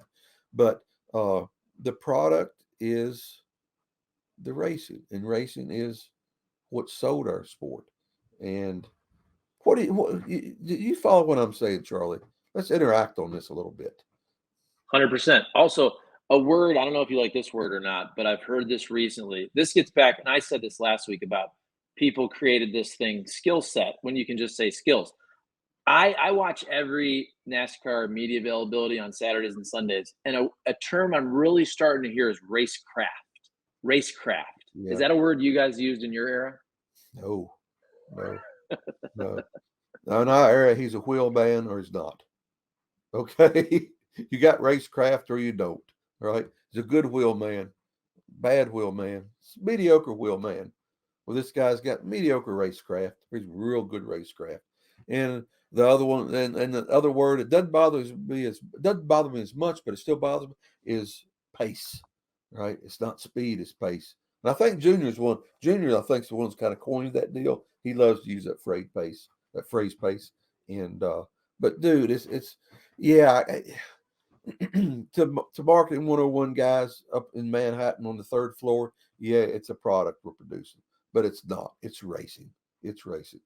But the product is the racing, and racing is what sold our sport. And do you follow what I'm saying, Charlie? Let's interact on this a little bit. 100%. Also, a word, I don't know if you like this word or not, but I've heard this recently. This gets back, and I said this last week about people created this thing, skill set, when you can just say skills. I watch every NASCAR media availability on Saturdays and Sundays, and a term I'm really starting to hear is racecraft. Racecraft. Yeah. Is that a word you guys used in your era? No. Now, in our era, he's a wheel man or he's not. Okay? You got racecraft or you don't, right? He's a good wheel man, bad wheel man, mediocre wheel man. Well, this guy's got mediocre racecraft. He's real good racecraft. And the other one, and the other word, it doesn't bother me as much, but it still bothers me, is pace, right? It's not speed, it's pace. And I think Junior's one. Junior, I think, is the one who's kind of coined that deal. He loves to use that phrase pace. And but dude, it's yeah. To marketing 101 guys up in Manhattan on the third floor, yeah, it's a product we're producing, but it's not. It's racing. It's racing.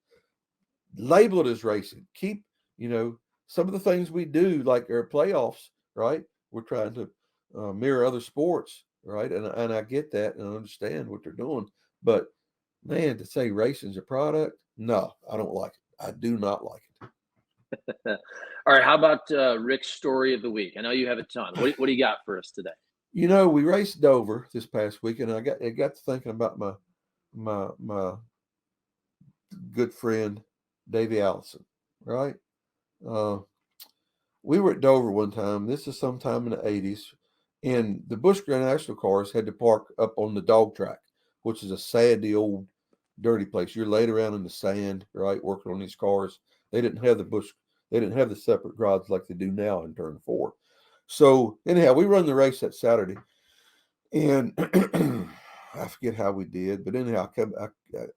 Label it as racing. Keep, some of the things we do, like our playoffs, right? We're trying to mirror other sports, right? And I get that and I understand what they're doing, but man, to say racing's a product, no, I don't like it. I do not like it. All right. How about Rick's story of the week? I know you have a ton. What do you got for us today? We raced Dover this past week, and I got to thinking about my good friend Davey Allison, right? We were at Dover one time. This is sometime in the 80s, and the Busch Grand National cars had to park up on the dog track, which is a sandy old dirty place. You're laid around in the sand, right, working on these cars. They didn't have the separate garage like they do now in turn 4. So anyhow, we run the race that Saturday, and I forget how we did, but anyhow,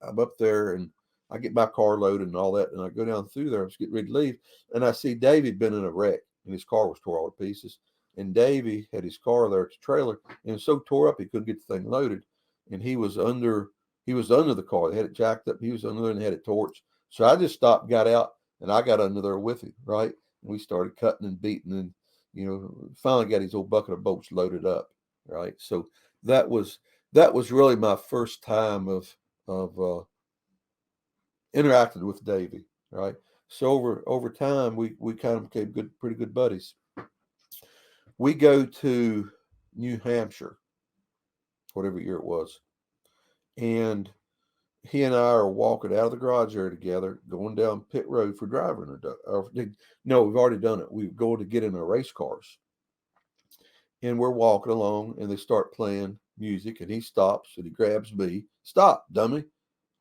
I'm up there and I get my car loaded and all that, and I go down through there. I was getting ready to leave, and I see Davey been in a wreck, and his car was tore all to pieces. And Davey had his car there at the trailer, and it was so tore up he couldn't get the thing loaded, and he was under the car. They had it jacked up. He was under there and had it torched. So I just stopped, got out, and I got under there with him, right? And we started cutting and beating, and finally got his old bucket of bolts loaded up, right? So that was really my first time of interacted with Davey, right? So over time, we kind of became pretty good buddies. We go to New Hampshire, whatever year it was, and he and I are walking out of the garage area together, going down pit road for driving. No, we've already done it. We're going to get in our race cars, and we're walking along, and they start playing music, and he stops and he grabs me. Stop, dummy!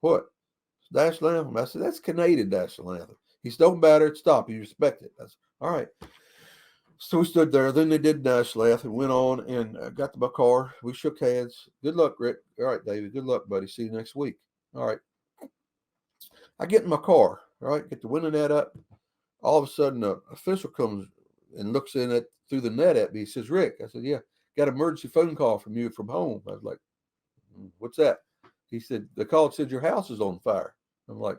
What? National anthem. I said, that's Canadian national anthem. He said, don't matter. Stop. You respect it. I said, all right. So we stood there. Then they did national anthem, went on, and got to my car. We shook hands. Good luck, Rick. All right, David. Good luck, buddy. See you next week. All right. I get in my car. All right. Get the window net up. All of a sudden, an official comes and looks in it through the net at me. He says, Rick. I said, yeah. Got an emergency phone call from you from home. I was like, what's that? He said, the call said your house is on fire. I'm like,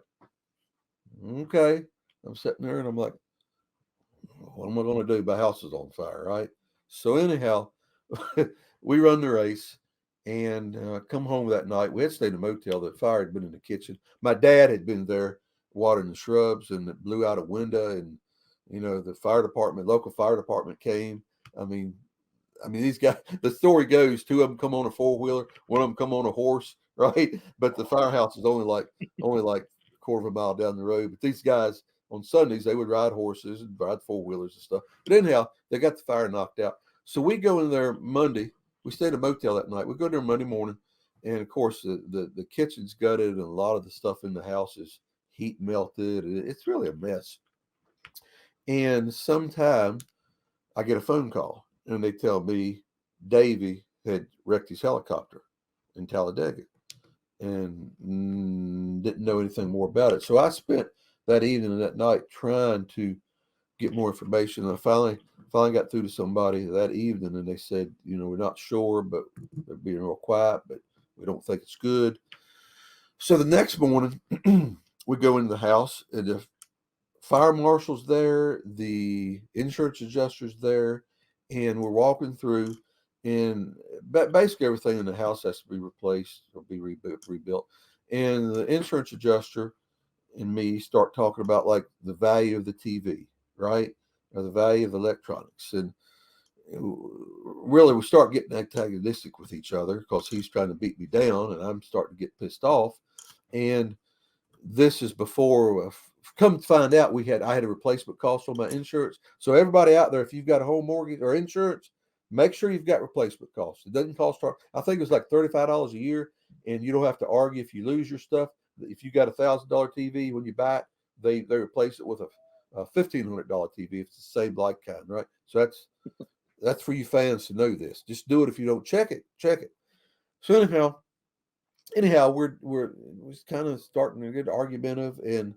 okay. I'm sitting there and I'm like, what am I going to do? My house is on fire, right? So anyhow, we run the race and come home that night. We had stayed in a motel. The fire had been in the kitchen. My dad had been there watering the shrubs, and it blew out a window. And, the local fire department came. I mean, these guys, the story goes, 2 of them come on a 4-wheeler, one of them come on a horse, right? But the firehouse is only like a quarter of a mile down the road. But these guys on Sundays, they would ride horses and ride four-wheelers and stuff. But anyhow, they got the fire knocked out. So we go in there Monday. We stayed at a motel that night. We go there Monday morning, and of course the kitchen's gutted, and a lot of the stuff in the house is heat melted. It's really a mess. And sometime I get a phone call, and they tell me Davey had wrecked his helicopter in Talladega, and didn't know anything more about it. So I spent that evening and that night trying to get more information. And I finally got through to somebody that evening, and they said, we're not sure, but they're being real quiet, but we don't think it's good. So the next morning, we go into the house, and the fire marshal's there, the insurance adjuster's there, and we're walking through, and basically everything in the house has to be replaced or be rebuilt. And the insurance adjuster and me start talking about like the value of the TV, right? Or the value of electronics. And really we start getting antagonistic with each other because he's trying to beat me down and I'm starting to get pissed off. And this is before, come to find out, I had a replacement cost on my insurance. So everybody out there, if you've got a home mortgage or insurance, make sure you've got replacement costs. It doesn't cost, I think it was like $35 a year, and you don't have to argue if you lose your stuff. If you got $1,000 TV, when you buy it, they replace it with a $1,500 TV if it's the same like kind, right? So that's for you fans to know this. Just do it. If you don't check it. So anyhow, we're kind of starting to get argumentative, and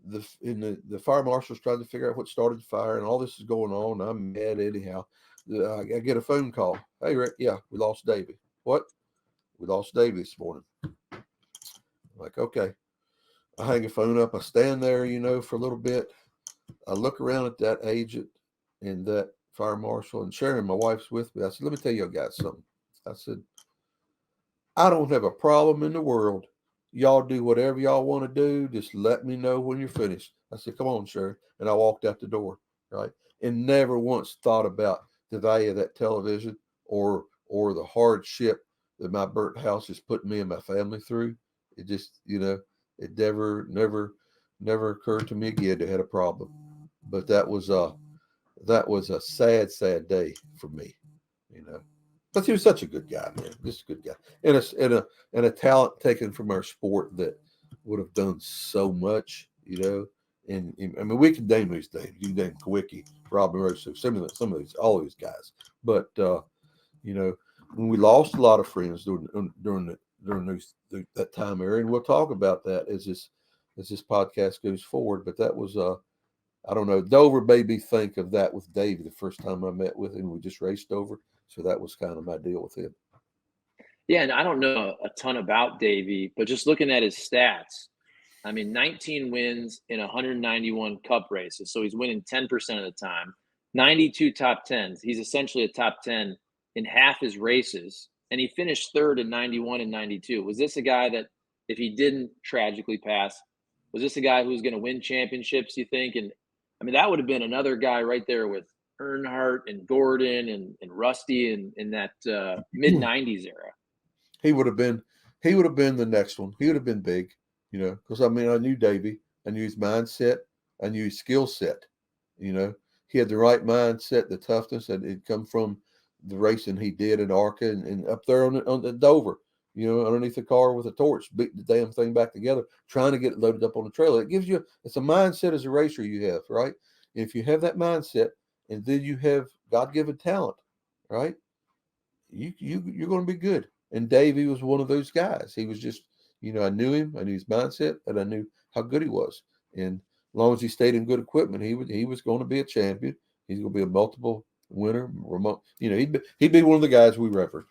the fire marshal's trying to figure out what started the fire, and all this is going on. I'm mad anyhow. I get a phone call. Hey, Rick, yeah, we lost Davey. What? We lost Davey this morning. I'm like, okay. I hang the phone up. I stand there, for a little bit. I look around at that agent and that fire marshal, and Sharon, my wife's with me. I said, let me tell you guys something. I said, I don't have a problem in the world. Y'all do whatever y'all want to do. Just let me know when you're finished. I said, come on, Sharon. And I walked out the door, right? And never once thought about the value of that television or the hardship that my burnt house is putting me and my family through. It just, it never occurred to me again to have a problem. But that was a sad, sad day for me, But he was such a good guy, man. Just a good guy, and a talent taken from our sport that would have done so much, And I mean, we can name these names. You can name Kawicki, Robin Rose, some of these, all of these guys. But when we lost a lot of friends during that time area, and we'll talk about that as this podcast goes forward. But that was I don't know. Dover made me think of that with Davey the first time I met with him. We just raced over. So that was kind of my deal with him. Yeah, and I don't know a ton about Davey, but just looking at his stats, I mean, 19 wins in 191 cup races. So he's winning 10% of the time, 92 top 10s. He's essentially a top 10 in half his races. And he finished third in 91 and 92. Was this a guy that, if he didn't tragically pass, was this a guy who was going to win championships, you think? And I mean, that would have been another guy right there with Earnhardt and Gordon and Rusty in that mid 90s era. He would have been the next one. He would have been big, because I mean, I knew Davey, I knew his mindset, I knew his skill set. He had the right mindset, the toughness, and it come from the racing he did in ARCA and up there on the Dover, underneath the car with a torch, beat the damn thing back together, trying to get it loaded up on the trailer. It's a mindset as a racer you have, right? And if you have that mindset, and then you have God-given talent, right? You're going to be good. And Davey was one of those guys. He was just, I knew him, I knew his mindset, and I knew how good he was. And as long as he stayed in good equipment, he was going to be a champion. He's going to be a multiple winner. He'd be one of the guys we referenced.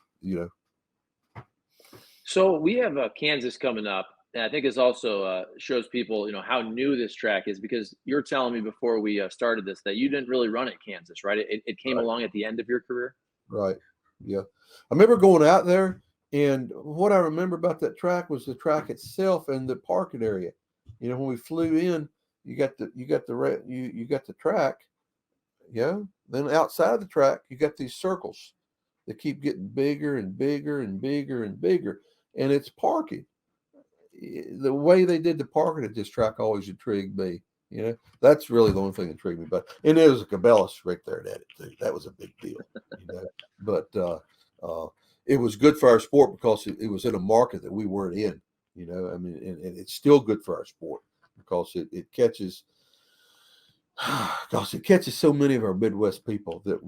So we have Kansas coming up, and I think this also shows people, how new this track is, because you're telling me before we started this that you didn't really run at Kansas, right? It came along at the end of your career. Right. Yeah. I remember going out there, and what I remember about that track was the track itself and the parking area. When we flew in, you got the track, Then outside of the track, you got these circles that keep getting bigger and bigger and bigger and bigger. and it's parking. The way they did the parking at this track always intrigued me. That's really the only thing that intrigued me. But and there was a Cabela's right there at it too. That was a big deal. But it was good for our sport because it was in a market that we weren't in. I mean, and it's still good for our sport because it catches. Gosh, it catches so many of our Midwest people that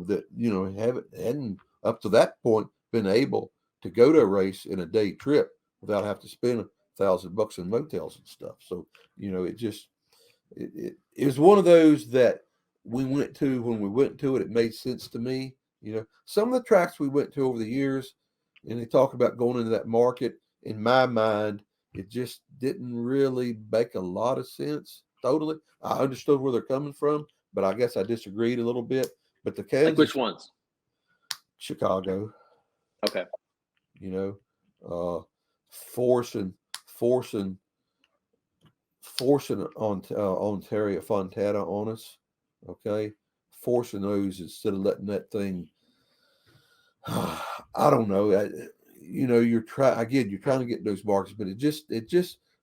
hadn't up to that point been able to go to a race in a day trip without having to spend $1,000 in motels and stuff. So it was one of those that we went to. When we went to it, it made sense to me. Some of the tracks we went to over the years, and they talk about going into that market. In my mind, it just didn't really make a lot of sense. Totally, I understood where they're coming from, but I guess I disagreed a little bit. But the Kansas, like which ones? Chicago. Okay. Forcing on Ontario Fontana on us. Okay, forcing those instead of letting that thing. I don't know. You're trying to get those marks, but it just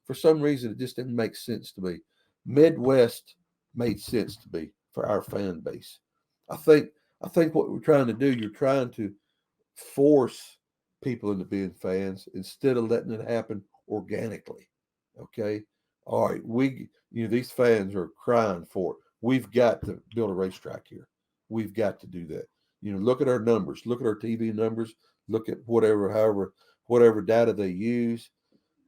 for some reason it just didn't make sense to me. Midwest made sense to me for our fan base. I think what we're trying to do, you're trying to force people into being fans instead of letting it happen organically. Okay. All right. These fans are crying for it. We've got to build a racetrack here. We've got to do that. Look at our numbers, look at our TV numbers, look at whatever data they use.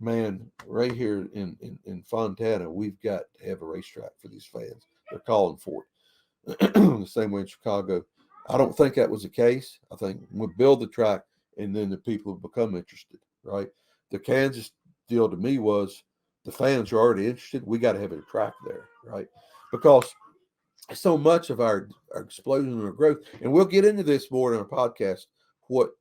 Man, right here in Fontana, we've got to have a racetrack for these fans. They're calling for it. The same way in Chicago. I don't think that was the case. I think we'll build the track and then the people become interested, right? The Kansas deal to me was the fans are already interested. We got to have a track there, right? Because so much of our explosion and our growth, and we'll get into this more in our podcast, what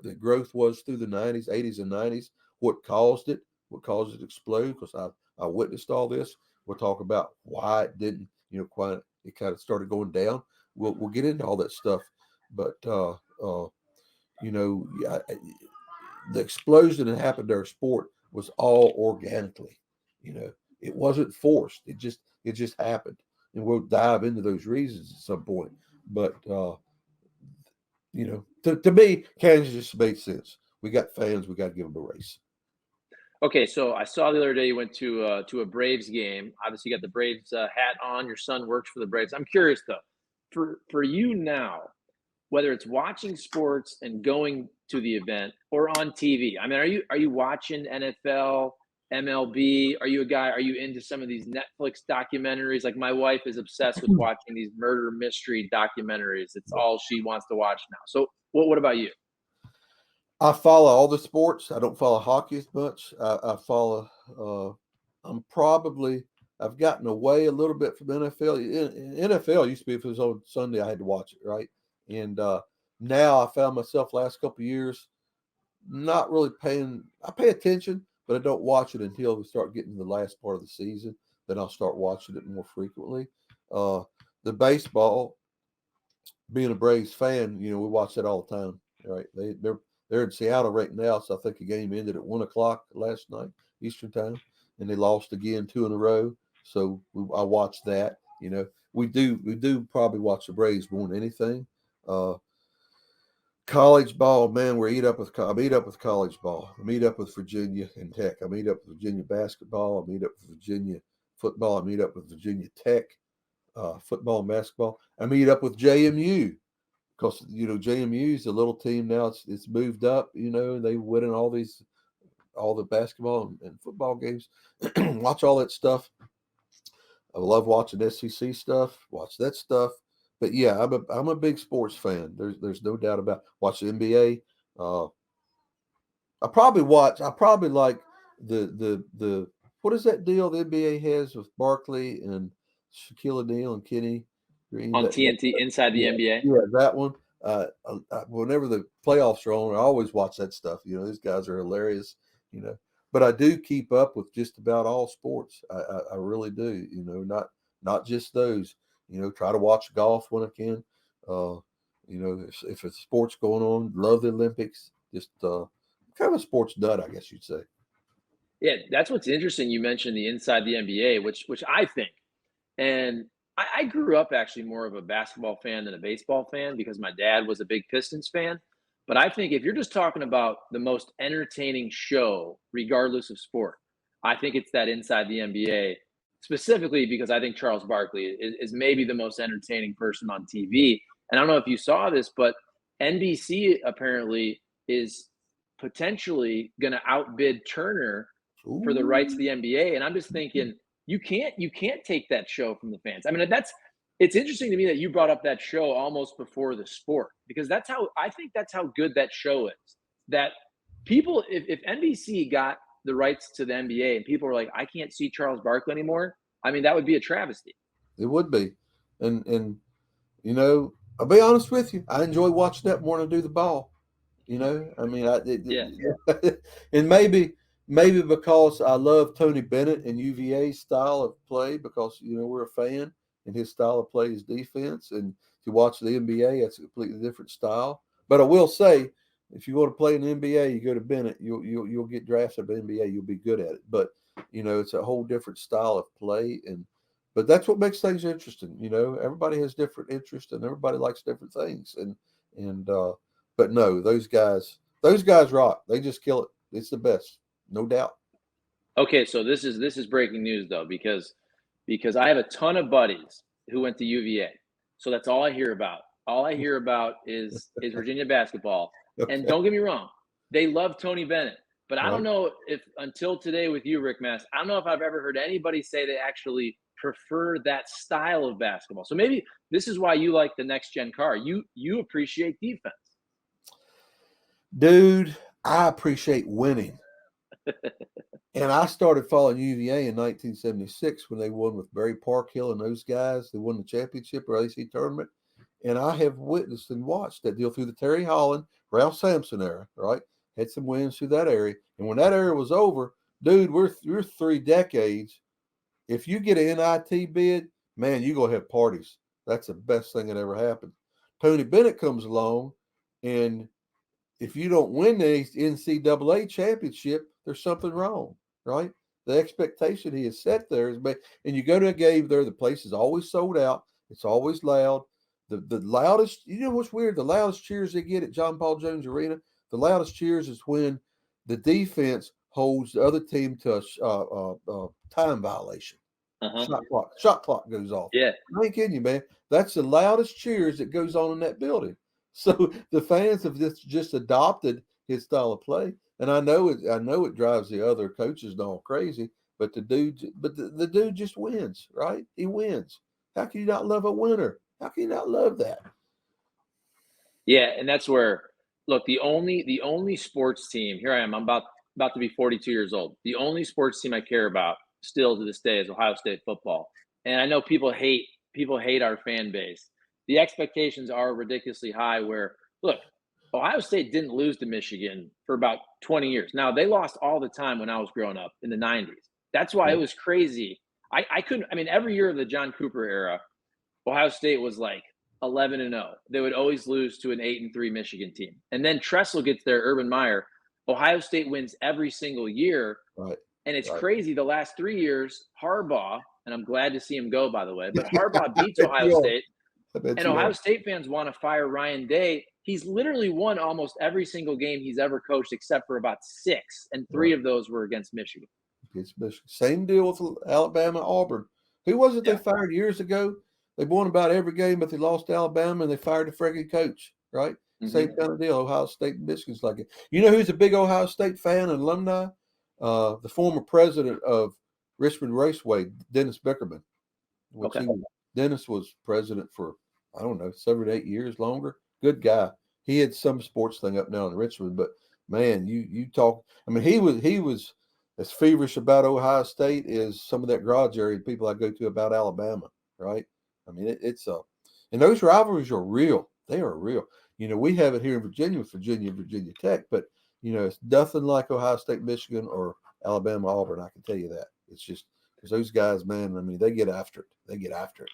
the growth was through the 90s, 80s, and 90s, what caused it to explode, because I witnessed all this. We'll talk about why it didn't, quite, it kind of started going down. We'll get into all that stuff, but the explosion that happened to our sport was all organically. It wasn't forced. It just happened, and we'll dive into those reasons at some point. But to me, Kansas just made sense. We got fans. We got to give them a race. Okay, so I saw the other day you went to a Braves game. Obviously, you got the Braves hat on. Your son works for the Braves. I'm curious though, for you now, whether it's watching sports and going to the event or on TV. I mean, are you watching NFL, MLB? Are you a guy? Are you into some of these Netflix documentaries? Like my wife is obsessed with watching these murder mystery documentaries. It's all she wants to watch now. So, what about you? I follow all the sports. I don't follow hockey as much. I follow. I've gotten away a little bit from NFL. NFL used to be, if it was on Sunday, I had to watch it, right? And now I found myself last couple of years not really paying. I pay attention, but I don't watch it until we start getting to the last part of the season. Then I'll start watching it more frequently. The baseball, being a Braves fan, we watch that all the time, right? They're in Seattle right now, so I think the game ended at 1:00 last night Eastern time, and they lost again 2 in a row. So I watched that. We do probably watch the Braves more than anything. College ball, man, I meet up with college ball. I meet up with Virginia and Tech. I meet up with Virginia basketball. I meet up with Virginia football. I meet up with Virginia Tech football and basketball. I meet up with JMU. Because JMU is a little team now. It's moved up. They winning all the basketball and football games. Watch all that stuff. I love watching SEC stuff. Watch that stuff. But yeah, I'm a big sports fan. There's no doubt about it. Watch the NBA. I probably like the what is that deal the NBA has with Barkley and Shaquille O'Neal and Kenny Green on TNT inside the NBA. Yeah, that one. Whenever the playoffs are on, I always watch that stuff. These guys are hilarious. But I do keep up with just about all sports. I really do. Not just those. Try to watch golf when I can. If it's sports going on, love the Olympics. Just kind of a sports nut, I guess you'd say. Yeah, that's what's interesting. You mentioned the inside the NBA, which I think, and I grew up actually more of a basketball fan than a baseball fan because my dad was a big Pistons fan. But I think if you're just talking about the most entertaining show, regardless of sport, I think it's that inside the NBA, specifically because I think Charles Barkley is maybe the most entertaining person on TV. And I don't know if you saw this, but NBC apparently is potentially going to outbid Turner for the rights to Ooh. the NBA. And I'm just thinking, you can't take that show from the fans. I mean, it's interesting to me that you brought up that show almost before the sport because that's how good that show is. That people, if NBC got the rights to the NBA and people were like, I can't see Charles Barkley anymore, I mean, that would be a travesty. It would be. And I'll be honest with you. I enjoy watching that more than I do the ball. I mean, Yeah. and maybe because I love Tony Bennett and UVA's style of play because we're a fan and his style of play is defense. And if you watch the NBA, that's a completely different style. But I will say, if you want to play in the NBA, you go to Bennett, you'll get drafted by the NBA. You'll be good at it. But it's a whole different style of play but that's what makes things interesting. Everybody has different interests and everybody likes different things. And but no, those guys rock. They just kill it. It's the best, no doubt. Okay, so this is breaking news though, because I have a ton of buddies who went to UVA. So that's all I hear about. All I hear about is Virginia basketball. And Okay. don't get me wrong, they love Tony Bennett. But I don't Right. know if until today with you, Rick Mast, I don't know if I've ever heard anybody say they actually prefer that style of basketball. So maybe this is why you like the next gen car. You appreciate defense. Dude, I appreciate winning. And I started following UVA in 1976 when they won with Barry Parkhill and those guys. They won the championship or AC tournament. And I have witnessed and watched that deal through the Terry Holland, Ralph Sampson era, right? Had some wins through that area. And when that era was over, dude, we're 3 decades. If you get an NIT bid, man, you're going to have parties. That's the best thing that ever happened. Tony Bennett comes along, and if you don't win the NCAA championship, there's something wrong, right? The expectation he has set there is, and you go to a game there, the place is always sold out. It's always loud. The loudest, what's weird? The loudest cheers they get at John Paul Jones Arena, the loudest cheers is when the defense holds the other team to a time violation. Uh-huh. Shot clock goes off. Yeah. I ain't kidding you, man. That's the loudest cheers that goes on in that building. So the fans have just adopted his style of play, and I know it drives the other coaches all crazy. But the dude just wins, right? He wins. How can you not love a winner? How can you not love that? Yeah, and that's where look, the only sports team, here I am, I'm about to be 42 years old. The only sports team I care about still to this day is Ohio State football. And I know people hate our fan base. The expectations are ridiculously high where look, Ohio State didn't lose to Michigan for about 20 years. Now, they lost all the time when I was growing up in the 90s. That's why it was crazy. I couldn't I mean every year of the John Cooper era, Ohio State was like 11-0. They would always lose to an 8-3 Michigan team. And then Tressel gets there, Urban Meyer. Ohio State wins every single year. Right. And it's Right. crazy. The last 3 years, Harbaugh, and I'm glad to see him go, by the way, but Harbaugh I beats bet Ohio you are. State. I bet And you Ohio are. State fans want to fire Ryan Day. He's literally won almost every single game he's ever coached, except for about 6. And 3 Right. of those were against Michigan. Against Michigan. Same deal with Alabama, Auburn. Who was it they Yeah. fired years ago? They won about every game, but they lost to Alabama and they fired the freaking coach, right? Same kind of deal. Ohio State and Michigan's like it. You know who's a big Ohio State fan and alumni? The former president of Richmond Raceway, Dennis Bickerman. Okay. Dennis was president for, I don't know, 7 to 8 years longer. Good guy. He had some sports thing up now in Richmond, but man, you talk. I mean, he was as feverish about Ohio State as some of that garage area people I go to about Alabama, right? I mean, and those rivalries are real. They are real. We have it here in Virginia with Virginia Tech, but it's nothing like Ohio State, Michigan, or Alabama, Auburn. I can tell you that. It's just because those guys, man. I mean, they get after it. They get after it.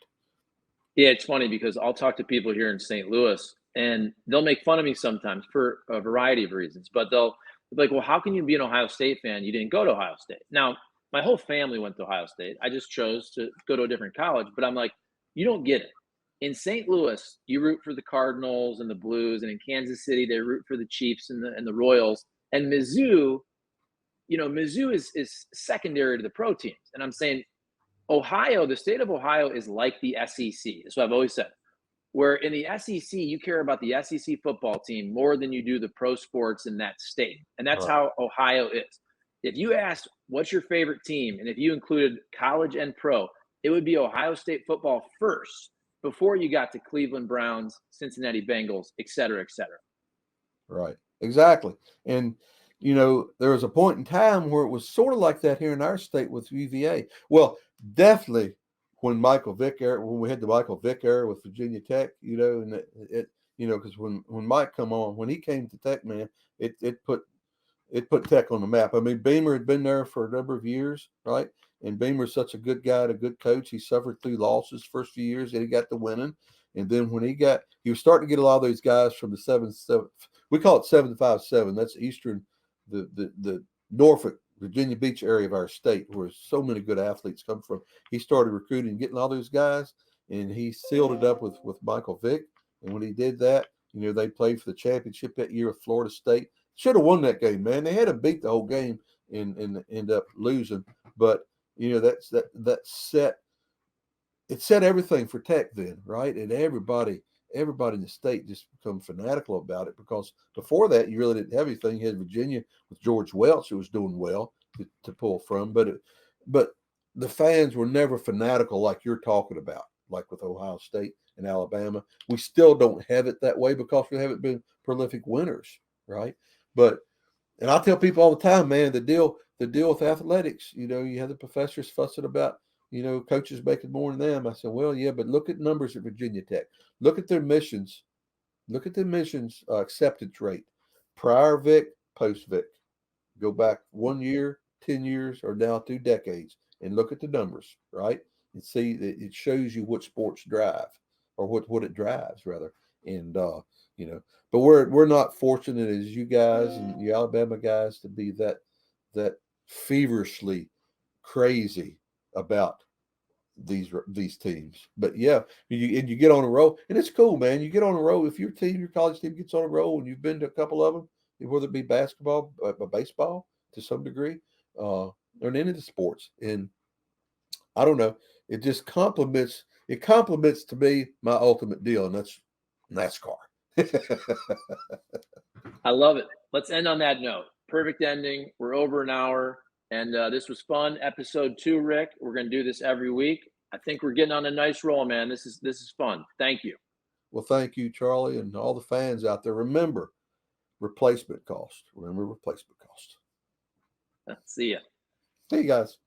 Yeah, it's funny because I'll talk to people here in St. Louis and they'll make fun of me sometimes for a variety of reasons, but they'll Like, well, how can you be an Ohio State fan? You didn't go to Ohio State. Now, my whole family went to Ohio State. I just chose to go to a different college, but I'm like, you don't get it. In St. Louis, you root for the Cardinals and the Blues, and in Kansas City, they root for the Chiefs and the Royals. And Mizzou, Mizzou is secondary to the pro teams. And I'm saying Ohio, the state of Ohio is like the SEC. That's what I've always said. Where in the SEC, you care about the SEC football team more than you do the pro sports in that state. And that's how Ohio is. If you asked, what's your favorite team? And if you included college and pro, it would be Ohio State football first before you got to Cleveland Browns, Cincinnati Bengals, et cetera, et cetera. Right. Exactly. And, there was a point in time where it was sort of like that here in our state with UVA. Well, definitely when we had the Michael Vick era with Virginia Tech, and because when Mike when he came to Tech, man, it put Tech on the map. I mean, Beamer had been there for a number of years, right? And Beamer's such a good guy, a good coach. He suffered through losses first few years, and he got to winning. And then when he was starting to get a lot of those guys from the 7-7. We call it 7-5-7. That's Eastern, the Norfolk, Virginia Beach area of our state, where so many good athletes come from. He started recruiting and getting all those guys, and he sealed it up with Michael Vick. And when he did that, they played for the championship that year with Florida State. Should have won that game, man. They had to beat the whole game and end up losing. But that set everything for Tech then, right? And everybody in the state just become fanatical about it, because before that you really didn't have anything. You had Virginia with George Welch, who was doing well to pull from, but the fans were never fanatical like you're talking about, like with Ohio State and Alabama. We still don't have it that way because we haven't been prolific winners, right? And I tell people all the time, man, the deal with athletics, you have the professors fussing about, coaches making more than them. I said, well, yeah, but look at numbers at Virginia Tech. Look at their missions. Look at the missions acceptance rate. Prior Vic, post Vic. Go back 1 year, 10 years, or now 2 decades, and look at the numbers, right? And see that it shows you what sports drive, or what it drives rather. And but we're not fortunate as you guys and you Alabama guys to be that feverishly crazy about these teams. But yeah, you get on a roll, and it's cool, man. You get on a roll. If your college team gets on a roll, and you've been to a couple of them, whether it be basketball, baseball to some degree, or any of the sports, and I don't know, it just complements to me my ultimate deal, and that's NASCAR. I love it. Let's end on that note. Perfect ending. We're over an hour, and this was fun. Episode 2, Rick. We're going to do this every week. I think we're getting on a nice roll, man. This is fun. Thank you. Well, thank you, Charlie, and all the fans out there. Remember, replacement cost. See ya. Hey, guys.